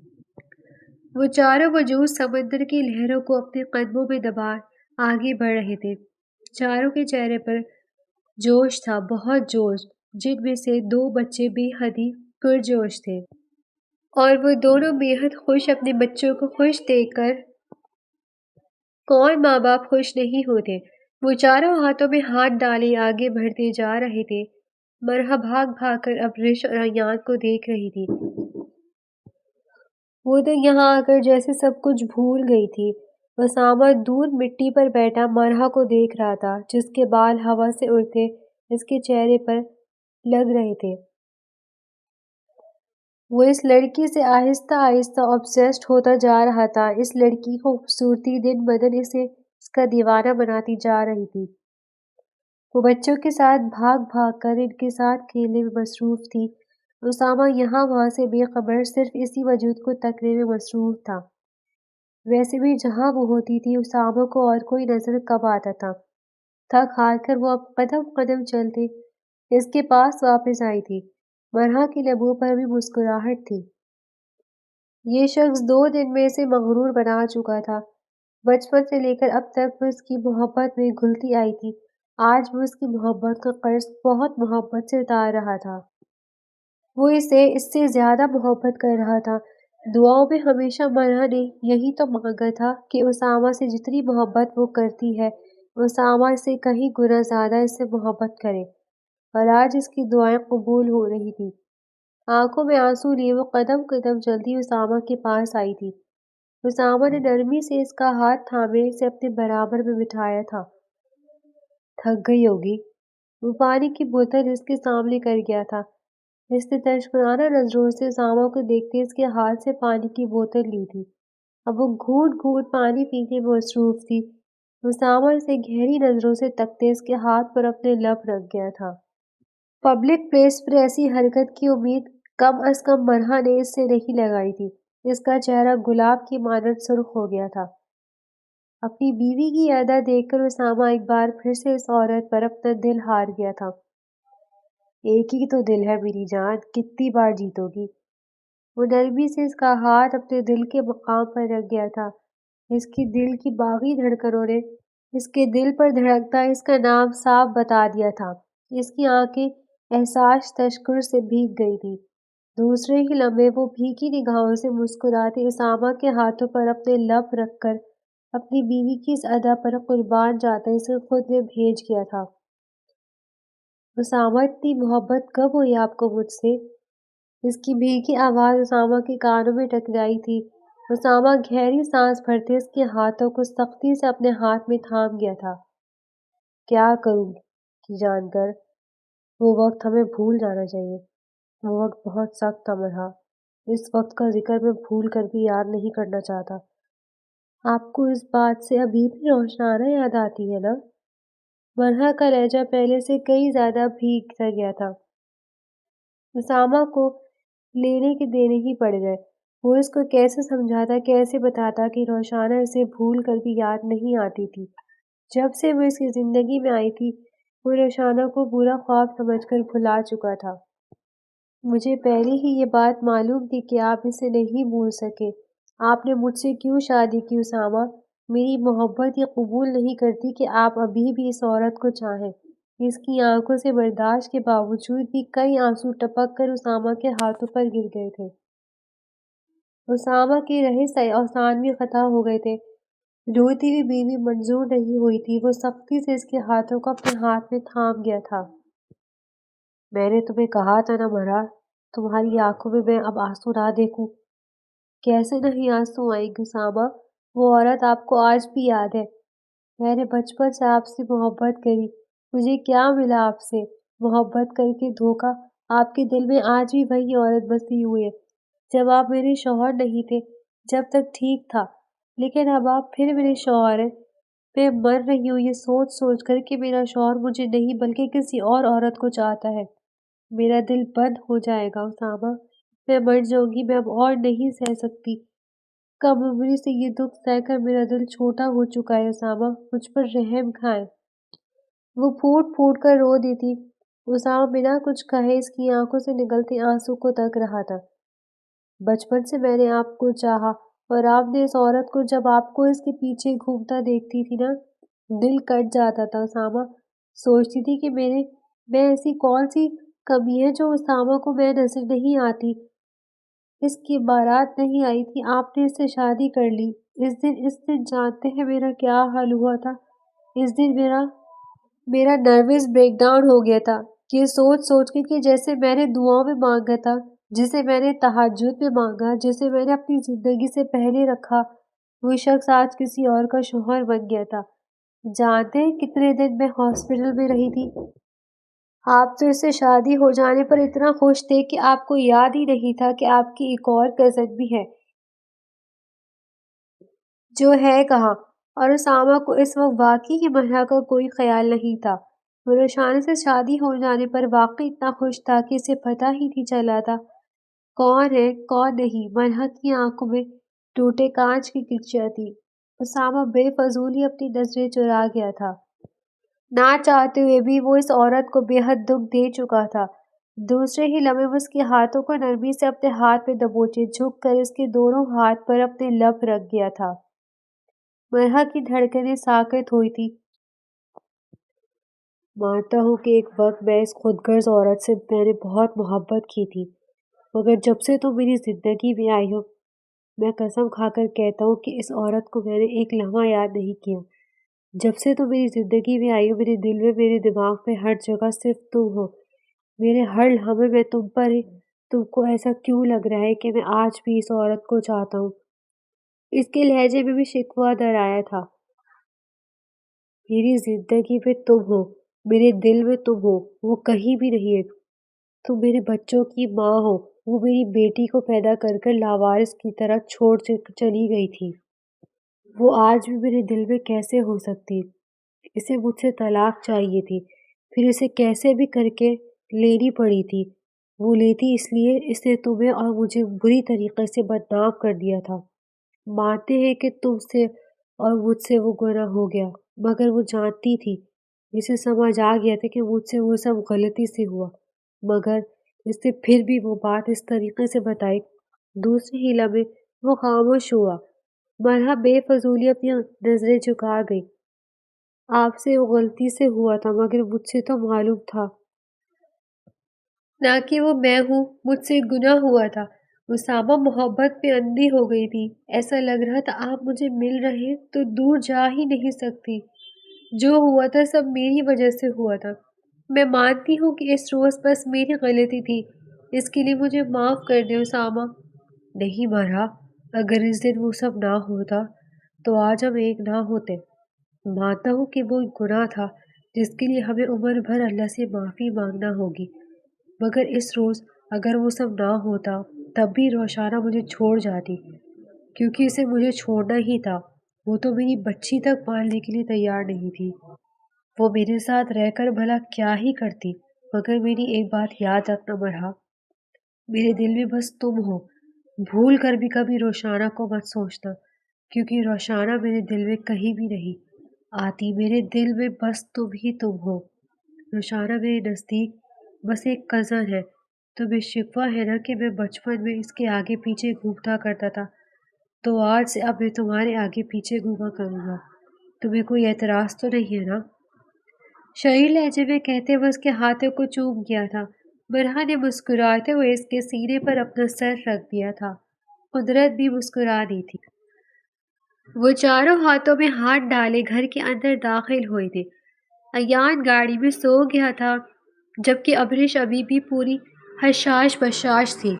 وہ چاروں وجود سمندر کی لہروں کو اپنے قدموں میں دبا آگے بڑھ رہے تھے۔ چاروں کے چہرے پر جوش تھا، بہت جوش، جن میں سے دو بچے بے حد ہی پرجوش تھے، اور وہ دونوں بے حد خوش۔ اپنے بچوں کو خوش دیکھ کر کون ماں باپ خوش نہیں ہوتے؟ وہ چاروں ہاتھوں میں ہاتھ ڈالے آگے بڑھتے جا رہے تھے۔ مرحا بھاگ بھاگ کر ابریش اور ایان کو دیکھ رہی تھی۔ وہ تو یہاں آ کر جیسے سب کچھ بھول گئی تھی۔ اسامہ دور مٹی پر بیٹھا مرحا کو دیکھ رہا تھا، جس کے بال ہوا سے اڑتے اس کے چہرے پر لگ رہے تھے۔ وہ اس لڑکی سے آہستہ آہستہ obsessed ہوتا جا رہا تھا۔ اس لڑکی کی خوبصورتی دن بدن اسے اس کا دیوانہ بناتی جا رہی تھی۔ وہ بچوں کے ساتھ بھاگ بھاگ کر ان کے ساتھ کھیلنے میں مصروف تھی۔ اسامہ یہاں وہاں سے بے خبر صرف اسی وجود کو تکنے میں مصروف تھا۔ ویسے بھی جہاں وہ ہوتی تھی اسامہ کو اور کوئی نظر کب آتا تھا۔ تھک ہار کر وہ اب قدم قدم چلتے اس کے پاس واپس آئی تھی۔ مرحا کے لبوں پر بھی مسکراہٹ تھی۔ یہ شخص 2 دن میں اسے مغرور بنا چکا تھا۔ بچپن سے لے کر اب تک وہ اس کی محبت میں گھلتی آئی تھی۔ آج وہ اس کی محبت کا قرض بہت محبت سے اتار رہا تھا۔ وہ اسے اس سے زیادہ محبت کر رہا تھا۔ دعاؤں میں ہمیشہ مرحا نے یہی تو مانگا تھا کہ اسامہ سے جتنی محبت وہ کرتی ہے اسامہ سے کہیں گنا زیادہ اس سے محبت کرے، اور آج اس کی دعائیں قبول ہو رہی تھی۔ آنکھوں میں آنسو لیے وہ قدم قدم چلتی اسامہ کے پاس آئی تھی۔ اسامہ نے نرمی سے اس کا ہاتھ تھامے اسے اپنے برابر میں بٹھایا تھا۔ تھک گئی ہوگی۔ وہ پانی کی بوتل اس کے سامنے کر گیا تھا۔ اس نے تشکنانہ نظروں سے اسامہ کو دیکھتے اس کے ہاتھ سے پانی کی بوتل لی تھی۔ اب وہ گھونٹ گھونٹ پانی پینے میں مصروف تھی۔ اسامہ اسے گہری نظروں سے تکتے اس کے ہاتھ پر اپنے لب رکھ گیا تھا۔ پبلک پلیس پر ایسی حرکت کی امید کم از کم مرحا نے اس سے نہیں لگائی تھی۔ اس کا چہرہ گلاب کی مانند سرخ ہو گیا تھا۔ اپنی بیوی کی ادا دیکھ کر اسامہ ایک بار پھر سے اس عورت پر اپنا دل ہار گیا تھا۔ ایک ہی تو دل ہے میری جان، کتنی بار جیتو گی؟ وہ نرمی سے اس کا ہاتھ اپنے دل کے مقام پر رکھ گیا تھا۔ اس کی دل کی باغی دھڑکنوں نے اس کے دل پر دھڑکتا اس کا نام صاف بتا دیا تھا۔ اس کی آنکھیں احساس تشکر سے بھیگ گئی تھی۔ دوسرے ہی لمحے وہ بھیگی نگاہوں سے مسکراتے اسامہ کے ہاتھوں پر اپنے لب رکھ کر اپنی بیوی کی اس ادا پر قربان جاتا اسے خود میں بھیج گیا تھا۔ اسامہ اتنی محبت کب ہوئی آپ کو مجھ سے؟ اس کی بھیگی آواز اسامہ کے کانوں میں ٹکرائی تھی۔ اسامہ گہری سانس بھرتے اس کے ہاتھوں کو سختی سے اپنے ہاتھ میں تھام گیا تھا۔ کیا کروں کی جان کر؟ وہ وقت ہمیں بھول جانا چاہیے۔ وہ وقت بہت سخت تھا مرحا۔ اس وقت کا ذکر میں بھول کر بھی یاد نہیں کرنا چاہتا۔ آپ کو اس بات سے ابھی بھی روشنانہ یاد آتی ہے نا؟ مرحا کا لہجہ پہلے سے کئی زیادہ بھیگ سا گیا تھا۔ اسامہ کو لینے کے دینے ہی پڑ گئے۔ وہ اس کو کیسے سمجھاتا، کیسے بتاتا کہ روشانہ اسے بھول کر بھی یاد نہیں آتی تھی۔ جب سے وہ اس کی زندگی میں آئی تھی وہ روشانہ کو برا خواب سمجھ کر بھلا چکا تھا۔ مجھے پہلے ہی یہ بات معلوم تھی کہ آپ اسے نہیں بھول سکے۔ آپ نے مجھ سے کیوں شادی کی اسامہ؟ میری محبت یہ قبول نہیں کرتی کہ آپ ابھی بھی اس عورت کو چاہیں۔ اس کی آنکھوں سے برداشت کے باوجود بھی کئی آنسو ٹپک کر اسامہ کے ہاتھوں پر گر گئے تھے۔ اسامہ کے رہے اوسان بھی خطا ہو گئے تھے۔ روتی ہوئی بیوی منظور نہیں ہوئی تھی۔ وہ سختی سے اس کے ہاتھوں کو اپنے ہاتھ میں تھام گیا تھا۔ میں نے تمہیں کہا تھا نا مرحا، تمہاری آنکھوں میں میں اب آنسو نہ دیکھوں۔ کیسے نہیں آنسو آئیں گے اسامہ؟ وہ عورت آپ کو آج بھی یاد ہے۔ میں نے بچپن سے آپ سے محبت کری، مجھے کیا ملا آپ سے؟ محبت کر کے دھوکا۔ آپ کے دل میں آج بھی وہی عورت بسی ہوئی ہے۔ جب آپ میرے شوہر نہیں تھے، جب تک ٹھیک تھا، لیکن اب آپ پھر میرے شوہر ہیں۔ میں مر رہی ہوں یہ سوچ سوچ کر کہ میرا شوہر مجھے نہیں بلکہ کسی اور عورت کو چاہتا ہے۔ میرا دل بند ہو جائے گا اسامہ، میں مر جاؤں گی، میں اب اور نہیں سہ سکتی۔ کم عمری سے یہ دکھ سہ کر میرا دل چھوٹا ہو چکا ہے اسامہ، مجھ پر رحم کھائیں۔ وہ پھوٹ پھوٹ کر رو دی تھی۔ اسامہ بنا کچھ کہے اس کی آنکھوں سے نکلتے آنسو کو تک رہا تھا۔ بچپن سے میں نے آپ کو چاہا، اور آپ نے اس عورت کو جب آپ کو اس کے پیچھے گھومتا دیکھتی تھی نا، دل کٹ جاتا تھا اسامہ۔ سوچتی تھی کہ میں ایسی کون سی کمی ہے جو اسامہ کو میں نظر نہیں آتی۔ اس کی بارات نہیں آئی تھی، آپ نے اس سے شادی کر لی۔ اس دن جانتے ہیں میرا کیا حال ہوا تھا؟ اس دن میرا نروس بریک ڈاؤن ہو گیا تھا، یہ سوچ سوچ کے کہ جیسے میں نے دعاؤں میں مانگا تھا، جسے میں نے تہجد میں مانگا، جسے میں نے اپنی زندگی سے پہلے رکھا، وہ شخص آج کسی اور کا شوہر بن گیا تھا۔ جانتے ہیں کتنے دن میں ہاسپٹل میں رہی تھی؟ آپ تو اس سے شادی ہو جانے پر اتنا خوش تھے کہ آپ کو یاد ہی نہیں تھا کہ آپ کی ایک اور کزن بھی ہے، جو ہے کہاں۔ اور اسامہ کو اس وقت واقعی ہی مرحا کا کوئی خیال نہیں تھا۔ وہ روشانہ سے شادی ہو جانے پر واقعی اتنا خوش تھا کہ اسے پتہ ہی نہیں چلا تھا کون ہے کون نہیں۔ مرحا کی آنکھوں میں ٹوٹے کانچ کی کرچیاں تھی۔ اسامہ بے فضول ہی اپنی نظریں چرا گیا تھا۔ نہ چاہتے ہوئے بھی وہ اس عورت کو بے حد دکھ دے چکا تھا۔ دوسرے ہی لمحے وہ اس کے ہاتھوں کو نرمی سے اپنے ہاتھ میں دبوچے جھک کر اس کے دونوں ہاتھ پر اپنے لب رکھ گیا تھا۔ مرحا کی دھڑکنیں ساکت ہوئی تھی۔ مانتا ہوں کہ ایک وقت میں اس خود غرض عورت سے میں نے بہت محبت کی تھی، مگر جب سے تم میری زندگی میں آئی ہو، میں قسم کھا کر کہتا ہوں کہ اس عورت کو میں نے ایک لمحہ یاد نہیں کیا۔ جب سے تم میری زندگی میں آئی ہو، میرے دل میں، میرے دماغ میں، ہر جگہ صرف تم ہو۔ میرے ہر لمحے میں تم پر ہی۔ تم کو ایسا کیوں لگ رہا ہے کہ میں آج بھی اس عورت کو چاہتا ہوں؟ اس کے لہجے میں بھی شکوہ در آیا تھا۔ میری زندگی میں تم ہو، میرے دل میں تم ہو، وہ کہیں بھی نہیں ہے۔ تم میرے بچوں کی ماں ہو، وہ میری بیٹی کو پیدا کر کر لاوارث کی طرح چھوڑ چلی گئی تھی۔ وہ آج بھی میرے دل میں کیسے ہو سکتی؟ اسے مجھ سے طلاق چاہیے تھی، پھر اسے کیسے بھی کر کے لینی پڑی تھی۔ وہ لیتی اس لیے اس نے تمہیں اور مجھے بری طریقے سے بدنام کر دیا تھا۔ مانتے ہیں کہ تم سے اور مجھ سے وہ گناہ ہو گیا، مگر وہ جانتی تھی، اسے سمجھ آ گیا تھا کہ مجھ سے وہ سب غلطی سے ہوا، مگر اس نے پھر بھی وہ بات اس طریقے سے بتائی۔ دوسرے ہی لمحے وہ خاموش ہوا۔ مرحا بے فضولی اپنی نظریں جھکا گئی۔ آپ سے وہ غلطی سے ہوا تھا، مگر مجھ سے تو معلوم تھا نہ کہ وہ میں ہوں، مجھ سے گناہ ہوا تھا۔ اسامہ محبت میں اندھی ہو گئی تھی۔ ایسا لگ رہا تھا آپ مجھے مل رہے تو دور جا ہی نہیں سکتی۔ جو ہوا تھا سب میری وجہ سے ہوا تھا۔ میں مانتی ہوں کہ اس روز بس میری غلطی تھی، اس کے لیے مجھے معاف کر دے اسامہ۔ نہیں مرحا، اگر اس دن وہ سب نہ ہوتا تو آج ہم ایک نہ ہوتے۔ مانتا ہوں کہ وہ گناہ تھا جس کے لیے ہمیں عمر بھر اللہ سے معافی مانگنا ہوگی، مگر اس روز اگر وہ سب نہ ہوتا تب بھی روشانہ مجھے چھوڑ جاتی، کیونکہ اسے مجھے چھوڑنا ہی تھا۔ وہ تو میری بچی تک پالنے کے لیے تیار نہیں تھی۔ وہ میرے ساتھ رہ کر بھلا کیا ہی کرتی۔ مگر میری ایک بات یاد رکھنا مرحا، میرے دل میں بس تم ہو۔ بھول کر بھی کبھی روشانہ کو مت سوچنا، کیونکہ روشانہ میرے دل میں کہیں بھی نہیں آتی۔ میرے دل میں بس تم ہی تم ہو۔ روشانہ میرے نزدیک بس ایک کزن ہے۔ تمہیں شکوہ ہے نا کہ میں بچپن میں اس کے آگے پیچھے گھومتا کرتا تھا، تو آج سے اب میں تمہارے آگے پیچھے گھوما کروں گا۔ تمہیں کوئی اعتراض تو نہیں ہے نا؟ شریر لہجے میں کہتے ہوئے اس کے ہاتھوں کو چوم گیا تھا۔ مرحا نے مسکراتے ہوئے اس کے سینے پر اپنا سر رکھ دیا تھا۔ قدرت بھی مسکرا دی تھی۔ وہ چاروں ہاتھوں میں ہاتھ ڈالے گھر کے اندر داخل ہوئے تھے۔ ایان گاڑی میں سو گیا تھا، جبکہ ابریش ابھی بھی پوری حشاش بشاش تھی۔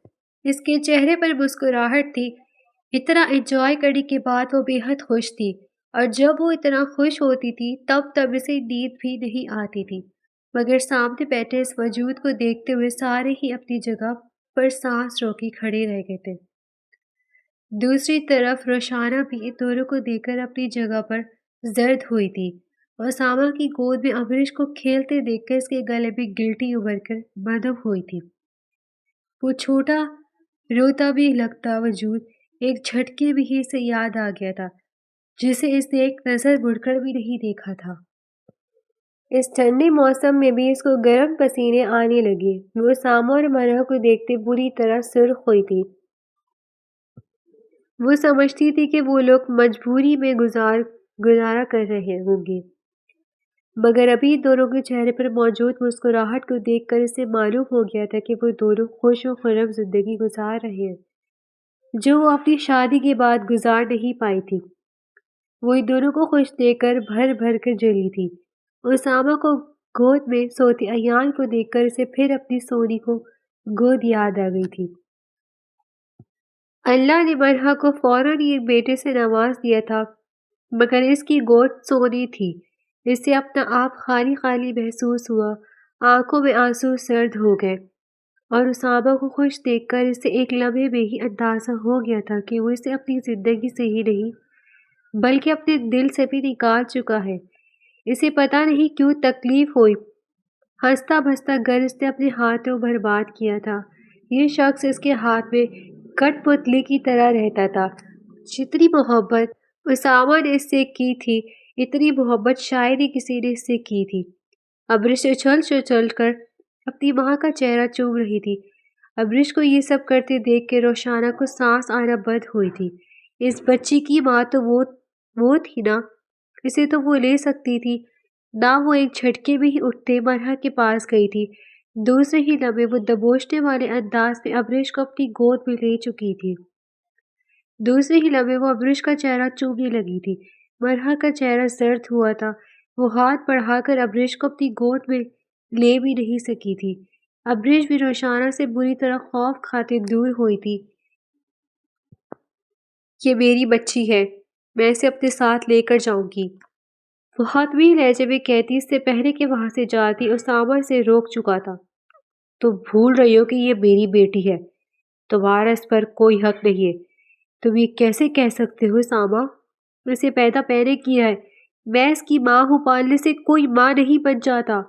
اس کے چہرے پر مسکراہٹ تھی۔ اتنا انجوائے کرنے کے بعد وہ بے حد خوش تھی، اور جب وہ اتنا خوش ہوتی تھی تب اسے نیند بھی نہیں آتی تھی، مگر سامنے بیٹھے اس وجود کو دیکھتے ہوئے سارے ہی اپنی جگہ پر سانس روکے کھڑے رہ گئے تھے۔ دوسری طرف روشانہ بھی ان دونوں کو دیکھ کر اپنی جگہ پر زرد ہوئی تھی، اور اسامہ کی گود میں ابریش کو کھیلتے دیکھ کر اس کے گلے میں گلٹی ابھر کر مدھو ہوئی تھی۔ وہ چھوٹا روتا بھی لگتا وجود ایک جھٹکے میں ہی اسے یاد آ گیا تھا، جسے اس نے ایک نظر مڑ کر بھی نہیں دیکھا تھا۔ اس ٹھنڈے موسم میں بھی اس کو گرم پسینے آنے لگے۔ وہ اسامہ اور مرحا کو دیکھتے بری طرح سرخ ہوئی تھی۔ وہ سمجھتی تھی کہ وہ لوگ مجبوری میں گزارا کر رہے ہوں گے، مگر ابھی دونوں کے چہرے پر موجود مسکراہٹ کو دیکھ کر اسے معلوم ہو گیا تھا کہ وہ دونوں خوش و خرم زندگی گزار رہے ہیں، جو وہ اپنی شادی کے بعد گزار نہیں پائی تھی۔ وہ ان دونوں کو خوش دیکھ کر بھر بھر کر جلی تھی۔ اسامہ کو گود میں سوتی ایان کو دیکھ کر اسے پھر اپنی سونی کو گود یاد آ گئی تھی۔ اللہ نے مرحا کو فوراً ہی ایک بیٹے سے نواز دیا تھا، مگر اس کی گود سونی تھی۔ اسے اپنا آپ خالی خالی محسوس ہوا، آنکھوں میں آنسو سرد ہو گئے، اور اسامہ کو خوش دیکھ کر اسے ایک لمحے میں ہی اندازہ ہو گیا تھا کہ وہ اسے اپنی زندگی سے ہی نہیں بلکہ اپنے دل سے بھی نکال چکا ہے۔ اسے پتہ نہیں کیوں تکلیف ہوئی، ہنستا بھستا گھر اس نے اپنے ہاتھوں برباد کیا تھا۔ یہ شخص اس کے ہاتھ میں کٹ پتلی کی طرح رہتا تھا۔ جتنی محبت اسامہ نے اس سے کی تھی، اتنی محبت شاید ہی کسی نے اس سے کی تھی۔ ابرش اچھل کر اپنی ماں کا چہرہ چوم رہی تھی۔ ابرش کو یہ سب کرتے دیکھ کے روشانہ کو سانس آنا بند ہوئی تھی۔ اس بچی کی ماں تو وہ تھی نا، اسے تو وہ لے سکتی تھی نہ۔ وہ ایک جھٹکے میں ہی اٹھتے مرحا کے پاس گئی تھی۔ دوسرے ہی لمحے وہ دبوچنے والے انداز میں ابرش کو اپنی گود میں لے چکی تھی۔ دوسرے ہی لمحے وہ ابرش کا چہرہ چومنے لگی تھی۔ مرحا کا چہرہ زرد ہوا تھا۔ وہ ہاتھ بڑھا کر ابرش کو اپنی گود میں لے بھی نہیں سکی تھی۔ ابرش بھی روشانہ سے بری طرح خوف کھاتے دور ہوئی تھی۔ یہ میری بچی ہے، میں اسے اپنے ساتھ لے کر جاؤں گی، وہ حتمی لہجے میں کہتی اس سے پہلے کہ وہاں سے جاتی اسامہ سے روک چکا تھا۔ تم بھول رہی ہو کہ یہ میری بیٹی ہے، تمہارا اس پر کوئی حق نہیں ہے۔ تم یہ کیسے کہہ سکتے ہو اسامہ؟ اسے پیدا میں نے کیا ہے، میں اس کی ماں ہوں، پالنے سے کوئی ماں نہیں بن جاتا۔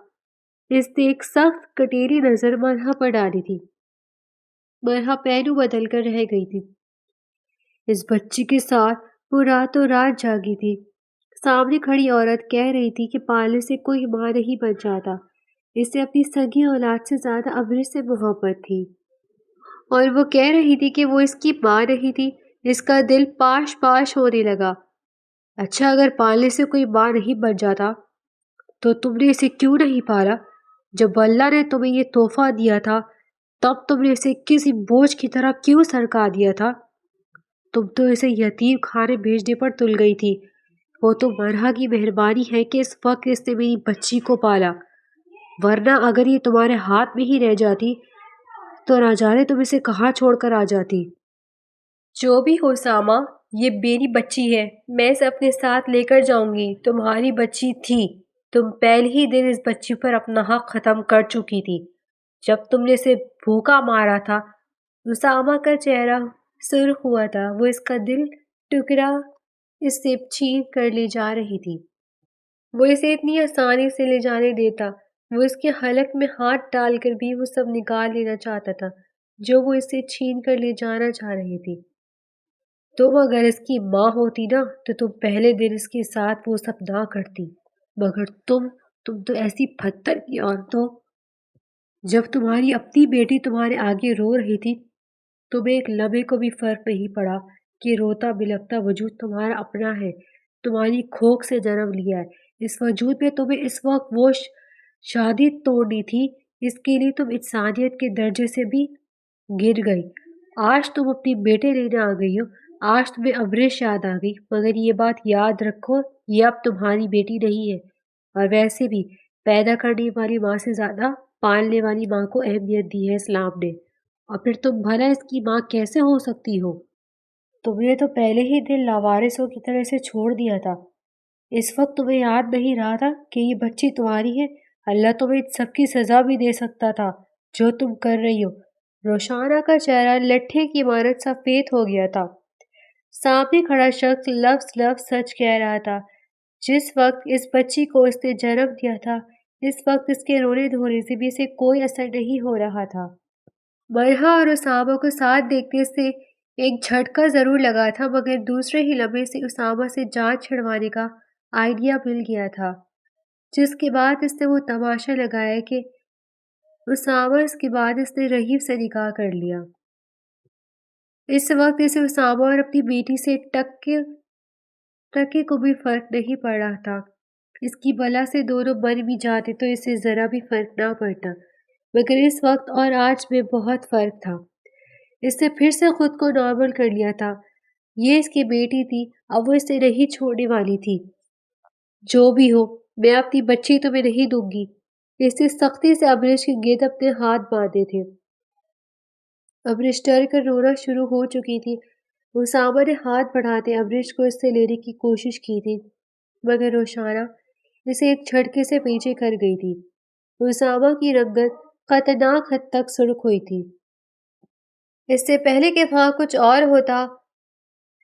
اس نے ایک سخت کٹیری نظر مرحا پر ڈالی تھی۔ مرحا پہلو بدل کر رہ گئی تھی۔ اس بچی کے ساتھ وہ راتوں رات جاگی تھی۔ سامنے کھڑی عورت کہہ رہی تھی کہ پالنے سے کوئی ماں نہیں بن جاتا۔ اسے اپنی سگی اولاد سے زیادہ ابرش سے محبت تھی، اور وہ کہہ رہی تھی کہ وہ اس کی ماں نہیں تھی۔ اس کا دل پاش پاش ہونے لگا۔ اچھا، اگر پالنے سے کوئی ماں نہیں بن جاتا تو تم نے اسے کیوں نہیں پالا؟ جب اللہ نے تمہیں یہ تحفہ دیا تھا تب تم نے اسے کسی بوجھ کی طرح کیوں سرکا دیا تھا؟ تم تو اسے یتیم خانے بھیجنے پر تل گئی تھی۔ وہ تو مرحا کی مہربانی ہے کہ اس وقت اس نے میری بچی کو پالا، ورنہ اگر یہ تمہارے ہاتھ میں ہی رہ جاتی تو نہ جانے تم اسے کہاں چھوڑ کر آ جاتی۔ جو بھی ہو ساما، یہ میری بچی ہے، میں اسے اپنے ساتھ لے کر جاؤں گی۔ تمہاری بچی تھی، تم پہلے ہی دن اس بچی پر اپنا حق ختم کر چکی تھی جب تم نے اسے بھوکا مارا تھا۔ اسامہ کا چہرہ سرخ ہوا تھا۔ وہ اس کا دل ٹکڑا اس سے چھین کر لے جا رہی تھی۔ وہ اسے اتنی آسانی سے لے جانے دیتا؟ وہ اس کے حلق میں ہاتھ ڈال کر بھی وہ سب نکال لینا چاہتا تھا جو وہ اس سے چھین کر لے جانا چاہ رہی تھی۔ تم اگر اس کی ماں ہوتی نا تو تم پہلے دن اس کے ساتھ وہ سب نہ کرتی، مگر تم تو ایسی پتھر کی عورت ہو۔ جب تمہاری اپنی بیٹی تمہارے آگے رو رہی تھی تمہیں ایک لمحے کو بھی فرق نہیں پڑا کہ روتا بلکتا وجود تمہارا اپنا ہے، تمہاری کھوک سے جنم لیا ہے۔ اس وجود میں تمہیں اس وقت وہ شادی توڑنی تھی، اس کے لیے تم انسانیت کے درجے سے بھی گر گئی۔ آج تم اپنی بیٹے لینے آ گئی ہو، آج تمہیں ابرش یاد آ گئی، مگر یہ بات یاد رکھو یہ اب تمہاری بیٹی نہیں ہے۔ اور ویسے بھی پیدا کرنے والی ماں سے زیادہ پالنے والی ماں کو اہمیت دی ہے اسلام نے، اور پھر تم بھلا اس کی ماں کیسے ہو سکتی ہو؟ تم نے تو پہلے ہی دل لاوارثوں کی طرح سے چھوڑ دیا تھا۔ اس وقت تمہیں یاد نہیں رہا تھا کہ یہ بچی تمہاری ہے؟ اللہ تمہیں ان سب کی سزا بھی دے سکتا تھا جو تم کر رہی ہو۔ روشانہ کا چہرہ لٹھے کی مانند سفید ہو گیا تھا۔ سامنے کھڑا شخص لفظ سچ کہہ رہا تھا۔ جس وقت اس بچی کو اس نے جنم دیا تھا اس وقت اس کے رونے دھونے سے بھی اسے کوئی اثر نہیں ہو رہا تھا۔ مرحا اور اسامہ کو ساتھ دیکھنے سے ایک جھٹکا ضرور لگا تھا، مگر دوسرے ہی لمحے سے اسامہ سے جان چھڑوانے کا آئیڈیا مل گیا تھا، جس کے بعد اس نے وہ تماشا لگایا کہ اسامہ اس کے بعد اس نے رحیم سے نکاح کر لیا۔ اس وقت اسے اسامہ اور اپنی بیٹی سے ٹکے کو بھی فرق نہیں پڑ رہا تھا۔ اس کی بلا سے دونوں بن بھی جاتے تو اسے ذرا بھی فرق نہ پڑتا، مگر اس وقت اور آج میں بہت فرق تھا۔ اس نے پھر سے خود کو نارمل کر لیا تھا۔ یہ اس کی بیٹی تھی، اب وہ اسے نہیں چھوڑنے والی تھی۔ جو بھی ہو، میں اپنی بچی تمہیں نہیں دوں گی۔ اس نے سختی سے ابرش کے گرد اپنے ہاتھ باندھے تھے۔ ابرش ڈر کر رونا شروع ہو چکی تھی۔ اسامہ نے ہاتھ بڑھاتے ابرش کو اس سے لینے کی کوشش کی تھی، مگر روشانہ اسے ایک جھٹکے سے پیچھے کر گئی تھی۔ اسامہ کی رنگت خطرناک حد تک سرخ ہوئی تھی۔ اس سے پہلے کہ وہاں کچھ اور ہوتا،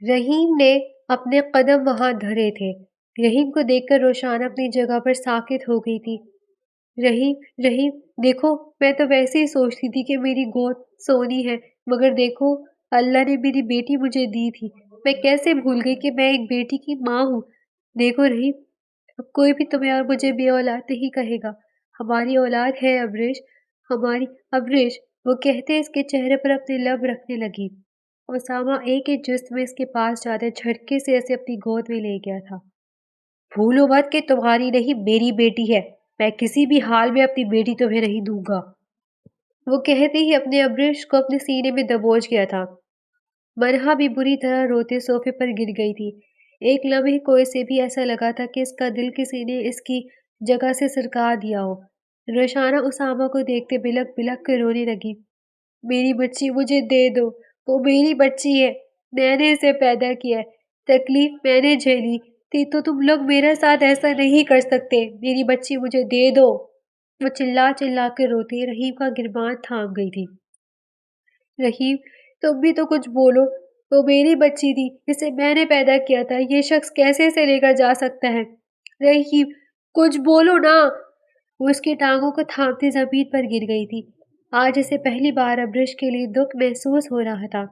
رحیم نے اپنے قدم وہاں دھرے تھے۔ رحیم کو دیکھ کر روشانہ اپنی جگہ پر ساکت ہو گئی تھی۔ رحیم رحیم دیکھو، میں تو ویسے ہی سوچتی تھی کہ میری گود سونی ہے، مگر دیکھو اللہ نے میری بیٹی مجھے دی تھی، میں کیسے بھول گئی کہ میں ایک بیٹی کی ماں ہوں۔ دیکھو رحیم، اب کوئی بھی تمہیں اور مجھے بے اولاد نہیں کہے گا، ہماری اولاد ہے ابریش، ہماری ابریش۔ وہ کہتے اس کے چہرے پر اپنے لب رکھنے لگی۔ اسامہ ایک ایک جست میں اس کے پاس جاتے جھٹکے سے اسے اپنی گود میں لے گیا تھا۔ بھولو مت کہ تمہاری نہیں میری بیٹی ہے، میں کسی بھی حال میں اپنی بیٹی تمہیں نہیں دوں گا۔ وہ کہتے ہی اپنے ابریش کو اپنے سینے میں دبوچ گیا تھا۔ مرحا بھی بری طرح روتے صوفے پر گر گئی تھی۔ ایک لمحے کو اسے بھی ایسا لگا تھا کہ اس کا دل کسی نے اس کی جگہ سے سرکا دیا ہو۔ روشانہ اسامہ کو دیکھتے بلک بلک کر رونے لگی۔ میری بچی مجھے دے دو، وہ میری بچی ہے، میں نے اسے پیدا کیا ہے، تکلیف میں نے جھیلی تھی تو تم لوگ میرے ساتھ ایسا نہیں کر سکتے، میری بچی مجھے دے دو۔ وہ چلا چلا کر روتی رحیم کا گربان تھام گئی تھی۔ رحیم، تم بھی تو کچھ بولو، وہ میری بچی تھی، اسے میں نے پیدا کیا تھا، یہ شخص کیسے اسے لے کر جا سکتا ہے؟ رحیم، کچھ بولو نا۔ وہ اس کی ٹانگوں کو تھامتی زمین پر گر گئی تھی۔ آج اسے پہلی بار ابرش کے لیے دکھ محسوس ہو رہا تھا۔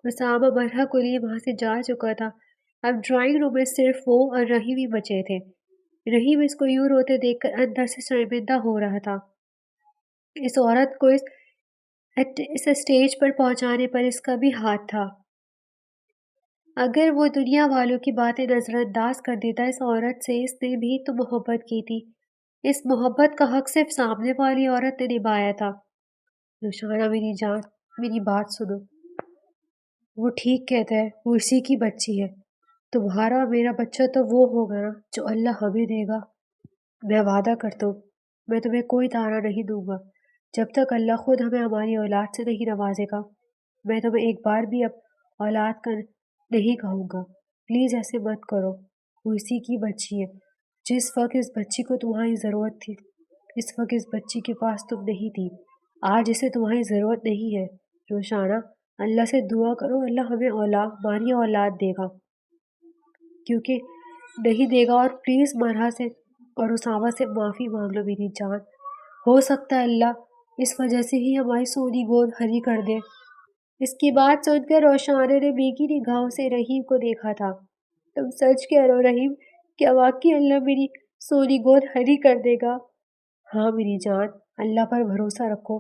اسامہ مرحا کو لیے وہاں سے جا چکا تھا۔ اب ڈرائنگ روم میں صرف وہ اور رحیم ہی بچے تھے۔ رحیم اس کو یوں روتے دیکھ کر اندر سے شرمندہ ہو رہا تھا۔ اس عورت کو اس اسٹیج پر پہنچانے پر اس کا بھی ہاتھ تھا۔ اگر وہ دنیا والوں کی باتیں نظر انداز کر دیتا، اس عورت سے اس نے بھی تو محبت کی تھی۔ اس محبت کا حق صرف سامنے والی عورت نے نبھایا تھا۔ روشانہ میری جان، میری بات سنو۔ وہ ٹھیک کہتا ہے، وہ اسی کی بچی ہے۔ تمہارا اور میرا بچہ تو وہ ہوگا نا جو اللہ ہمیں دے گا۔ میں وعدہ کرتا ہوں، میں تمہیں کوئی تانا نہیں دوں گا جب تک اللہ خود ہمیں ہماری اولاد سے نہیں نوازے گا۔ میں تمہیں ایک بار بھی اب اولاد کا نہیں کہوں گا، پلیز ایسے مت کرو۔ وہ اسی کی بچی ہے۔ جس وقت اس بچی کو تمہاری ضرورت تھی، اس وقت اس بچی کے پاس تم نہیں تھی۔ آج اسے تمہاری ضرورت نہیں ہے۔ روشانہ، اللہ سے دعا کرو اللہ ہمیں ہماری اولاد دے گا، کیونکہ نہیں دے گا، اور پلیز مرحا سے اور اسامہ سے معافی مانگ لو میری جان۔ ہو سکتا ہے اللہ اس وجہ سے ہی ہماری سونی گود ہری کر دے۔ اس کی بات سن کر روشانہ نے بھیگی نگاہوں سے رحیم کو دیکھا تھا۔ تم سچ کہہ رہے ہو رحیم؟ کیا واقعی اللہ میری سونی گود ہری کر دے گا؟ ہاں میری جان، اللہ پر بھروسہ رکھو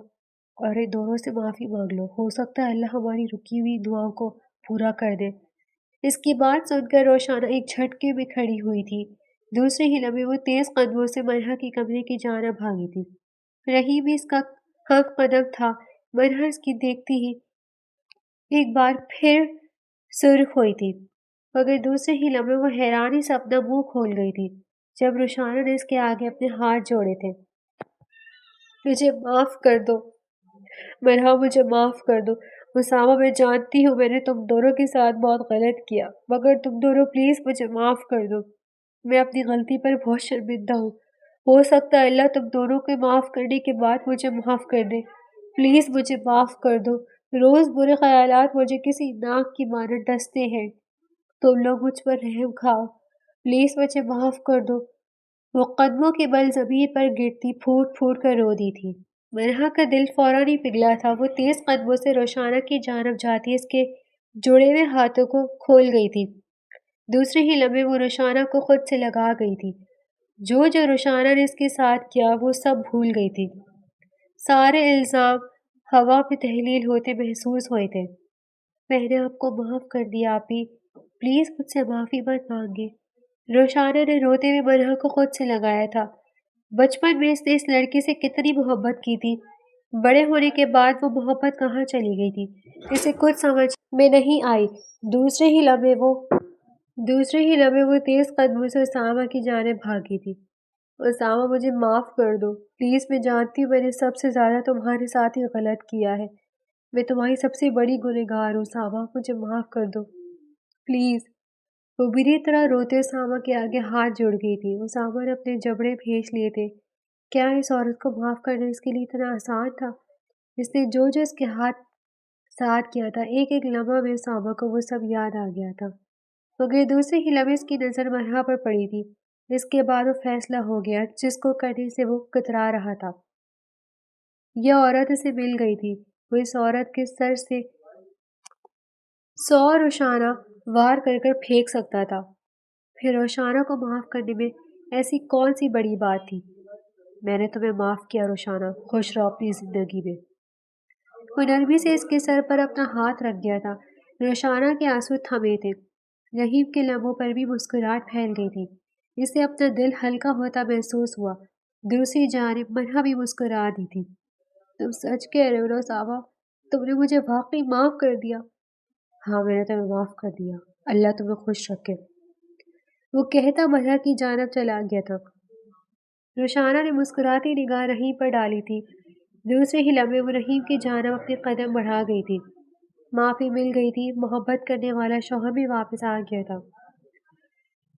اور ان دونوں سے معافی مانگ لو، ہو سکتا ہے اللہ ہماری رکی ہوئی دعاؤں کو پورا کر دے۔ اس کی بات سن کر روشانہ ایک جھٹکے میں کھڑی ہوئی تھی۔ دوسرے ہی لمحے وہ تیز قدموں سے مرحا کی کمرے کی جانب بھاگی تھی۔ رحیم بھی اس کا ہم قدم تھا۔ مرحا اس کی دیکھتی ہی ایک بار پھر سرخ ہوئی تھی، مگر دوسرے ہی لمحے وہ حیرانی سے اپنا منہ کھول گئی تھی جب روشانہ نے اس کے آگے اپنے ہاتھ جوڑے تھے۔ مجھے معاف کر دو مرحا، مجھے معاف کر دو۔ اسامہ، میں جانتی ہوں میں نے تم دونوں کے ساتھ بہت غلط کیا، مگر تم دونوں پلیز مجھے معاف کر دو۔ میں اپنی غلطی پر بہت شرمندہ ہوں۔ ہو سکتا ہے اللہ تم دونوں کے معاف کرنے کے بعد مجھے معاف کر دے۔ پلیز مجھے معاف کر دو۔ روز برے خیالات مجھے کسی ناک کی مانند ڈستے ہیں۔ تم لوگ مجھ پر رحم کھاؤ، پلیز مجھے معاف کر دو۔ وہ قدموں کے بل زمین پر گرتی پھوٹ پھوٹ کر رو دی تھی۔ مرحا کا دل فوراً ہی پگھلا تھا۔ وہ تیز قدموں سے روشانہ کی جانب جاتی اس کے جڑے ہوئے ہاتھوں کو کھول گئی تھی۔ دوسرے ہی لمحے وہ روشانہ کو خود سے لگا گئی تھی۔ جو روشانہ نے اس کے ساتھ کیا وہ سب بھول گئی تھی۔ سارے الزام ہوا میں تحلیل ہوتے محسوس ہوئے تھے۔ میں نے آپ کو معاف کر دیا آپی، پلیز مجھ سے معافی مت مانگے۔ روشانہ نے روتے ہوئے مرحا کو خود سے لگایا تھا۔ بچپن میں اس نے اس لڑکی سے کتنی محبت کی تھی، بڑے ہونے کے بعد وہ محبت کہاں چلی گئی تھی، اسے کچھ سمجھ میں نہیں آئی۔ دوسرے ہی لمحے وہ تیز قدموں سے اسامہ کی جانب بھاگی تھی۔ اسامہ، مجھے معاف کر دو پلیز، میں جانتی ہوں میں نے سب سے زیادہ تمہارے ساتھ ہی غلط کیا ہے، میں تمہاری سب سے بڑی گنہگار ہوں۔ اسامہ، مجھے معاف کر دو پلیز۔ وہ بری طرح روتے اسامہ کے آگے ہاتھ جوڑ گئی تھی۔ اسامہ نے اپنے جبڑے بھیج لیے تھے۔ کیا اس عورت کو معاف کرنا اس کے لیے اتنا آسان تھا؟ اس نے جو اس کے ساتھ کیا تھا، ایک ایک لمحہ میں اسامہ کو وہ سب یاد آ گیا تھا، مگر دوسرے ہی لمحے اس کی نظر مرحا پر پڑی تھی۔ اس کے بعد وہ فیصلہ ہو گیا جس کو کرنے سے وہ کترا رہا تھا۔ یہ عورت اسے مل گئی تھی، وہ اس عورت کے سر سے 100 روشانہ وار کر کر پھینک سکتا تھا۔ پھر روشانہ کو معاف کرنے میں ایسی کون سی بڑی بات تھی؟ میں نے تمہیں معاف کیا روشانہ، خوش رہو اپنی زندگی میں۔ وہ نرمی سے اس کے سر پر اپنا ہاتھ رکھ گیا تھا۔ روشانہ کے آنسو تھمے تھے، رحیم کے لبوں پر بھی مسکراہٹ پھیل گئی تھی۔ اسے اپنا دل ہلکا ہوتا محسوس ہوا۔ دوسری جانب منہا بھی مسکرا دی تھی۔ تم سچ کہہ رہے ہو نا صاحبہ، تم نے مجھے واقعی معاف کر دیا؟ ہاں میں نے تمہیں معاف کر دیا، اللہ تمہیں خوش رکھے، وہ کہتا منہا کی جانب چلا گیا تھا۔ روشانہ نے مسکراتی نگاہ رحیم پر ڈالی تھی۔ دوسرے ہی لمحے وہ رحیم کی جانب اپنے قدم بڑھا گئی تھی۔ معافی مل گئی تھی، محبت کرنے والا شوہر بھی واپس آ گیا تھا۔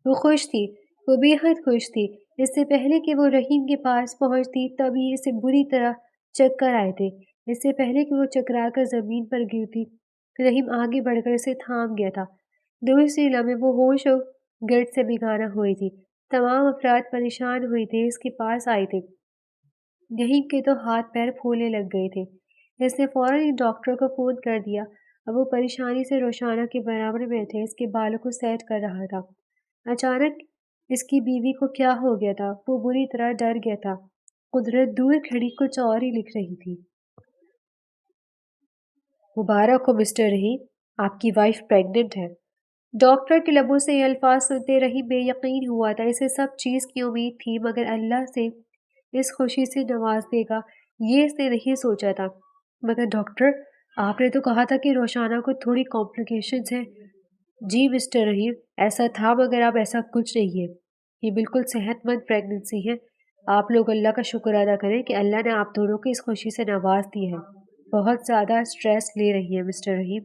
وہ خوش تھی، وہ بے حد خوش تھی۔ اس سے پہلے کہ وہ رحیم کے پاس پہنچتی تبھی اسے بری طرح چکر آئے تھے۔ اس سے پہلے کہ وہ چکرا کر زمین پر گرتی، رحیم آگے بڑھ کر اسے تھام گیا تھا۔ دوسری لمحے وہ ہوش و گرد سے بیگانہ ہوئی تھی۔ تمام افراد پریشان ہوئے تھے، اس کے پاس آئے تھے۔ رحیم کے تو ہاتھ پیر پھولنے لگ گئے تھے۔ اس نے فوراً ایک ڈاکٹر کو فون کر دیا۔ اب وہ پریشانی سے روشانہ کے برابر میں تھے، اس کے بالوں کو سیٹ کر رہا تھا۔ اچانک اس کی بیوی کو کیا ہو گیا تھا؟ وہ بری طرح ڈر گیا تھا۔ قدرت دور کھڑی کچھ اور ہی لکھ رہی تھی۔ مبارک ہو مسٹر رحیم، آپ کی وائف پریگننٹ ہے۔ ڈاکٹر کے لبوں سے یہ الفاظ سنتے رحیم بے یقین ہوا تھا۔ اسے سب چیز کی امید تھی مگر اللہ سے اس خوشی سے نواز دے گا یہ اس نے نہیں سوچا تھا۔ مگر ڈاکٹر، آپ نے تو کہا تھا کہ روشانہ کو تھوڑی کمپلیکیشنز ہیں۔ جی مسٹر رحیم، ایسا تھا مگر اب ایسا کچھ نہیں ہے، یہ بالکل صحت مند پریگننسی ہے۔ آپ لوگ اللہ کا شکر ادا کریں کہ اللہ نے آپ دونوں کو اس خوشی سے نواز دی ہے۔ بہت زیادہ سٹریس لے رہی ہیں مسٹر رحیم،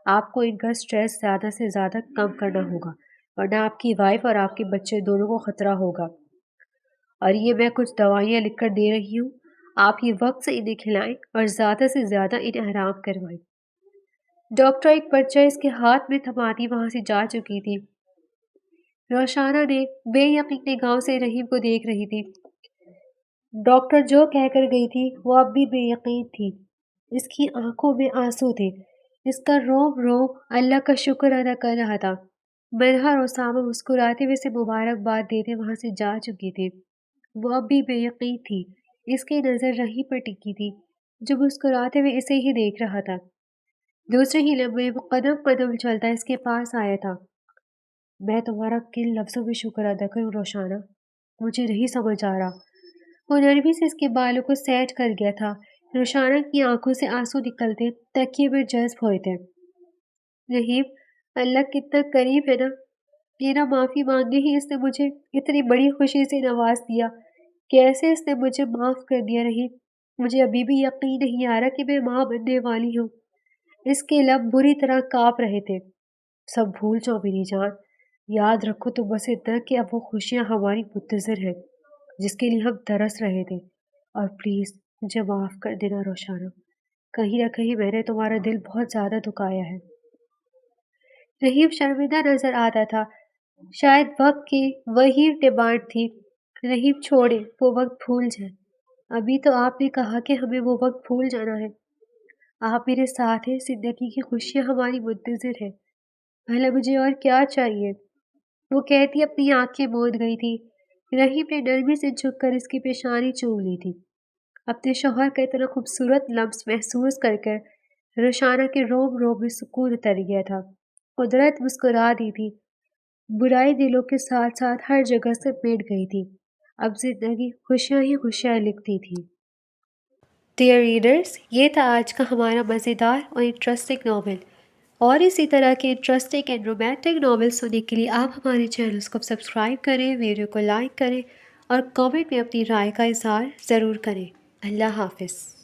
آپ کو ان کا سٹریس زیادہ سے زیادہ کم کرنا ہوگا ورنہ آپ کی وائف اور آپ کے بچے دونوں کو خطرہ ہوگا۔ اور یہ میں کچھ دوائیاں لکھ کر دے رہی ہوں، آپ یہ وقت سے انہیں کھلائیں اور زیادہ سے زیادہ انہیں آرام کروائیں۔ ڈاکٹر ایک پرچہ اس کے ہاتھ میں تھماتی وہاں سے جا چکی تھی۔ روشانہ نے بے یقین نگاہوں سے رحیم کو دیکھ رہی تھی۔ ڈاکٹر جو کہہ کر گئی تھی وہ اب بھی بے یقین تھی۔ اس کی آنکھوں میں آنسو تھے، اس کا روم روم اللہ کا شکر ادا کر رہا تھا۔ منہا اور اسامہ مسکراتے ہوئے سے مبارکباد دیتے وہاں سے جا چکی تھی۔ وہ اب بھی بے یقین تھی، اس کی نظر رحیم پر ٹکی تھی جو مسکراتے ہوئے اسے ہی دیکھ رہا تھا۔ دوسرے ہی لمحے وہ قدم قدم چلتا اس کے پاس آیا تھا۔ میں تمہارا کن لفظوں میں شکر ادا کروں روشانہ، مجھے نہیں سمجھ آ رہا۔ وہ نرمی سے اس کے بالوں کو سیٹ کر گیا تھا۔ روشانہ کی آنکھوں سے آنسو نکلتے تکیے میں جذب ہوئے تھے۔ رحیم، اللہ کتنا قریب ہے نا، میرا معافی مانگنے ہی اس نے مجھے اتنی بڑی خوشی سے نواز دیا۔ کیسے اس نے مجھے معاف کر دیا رحیم، مجھے ابھی بھی یقین نہیں آ رہا کہ میں ماں بننے والی ہوں۔ اس کے لب بری طرح کانپ رہے تھے۔ سب بھول جاؤ میری جان، یاد رکھو تو بس اتنا کہ اب وہ خوشیاں ہماری منتظر ہیں جس کے لیے ہم ترس رہے تھے۔ اور پلیز مجھے معاف کر دینا روشانہ، کہیں نہ کہیں میں نے تمہارا دل بہت زیادہ دکھایا ہے۔ رحیم شرمندہ نظر آتا تھا، شاید وقت کی وہی ڈیمانڈ تھی۔ رحیم چھوڑے، وہ وقت بھول جائے۔ ابھی تو آپ نے کہا کہ ہمیں وہ وقت بھول جانا ہے۔ آپ میرے ساتھ ہیں، زندگی کی خوشیاں ہماری منتظر ہیں، بھلا مجھے اور کیا چاہیے؟ وہ کہتی اپنی آنکھیں موند گئی تھی۔ رحیم نے نرمی سے جھک کر اس کی پیشانی چوم لی تھی۔ اپنے شوہر کا اتنا خوبصورت لمس محسوس کر کر روشانہ کے روم روم میں سکون اتر گیا تھا۔ قدرت مسکرا دی تھی، برائی دلوں کے ساتھ ساتھ ہر جگہ سے مٹ گئی تھی۔ اب زندگی خوشیاں ہی خوشیاں لکھتی تھی۔ ڈیئر ریڈرز، یہ تھا آج کا ہمارا مزیدار اور انٹرسٹنگ ناول۔ اور اسی طرح کے انٹرسٹنگ اینڈ رومانٹک ناول سننے کے لیے آپ ہمارے چینلز کو سبسکرائب کریں، ویڈیو کو لائک کریں اور کامنٹ میں اپنی رائے کا اظہار ضرور کریں۔ اللہ حافظ۔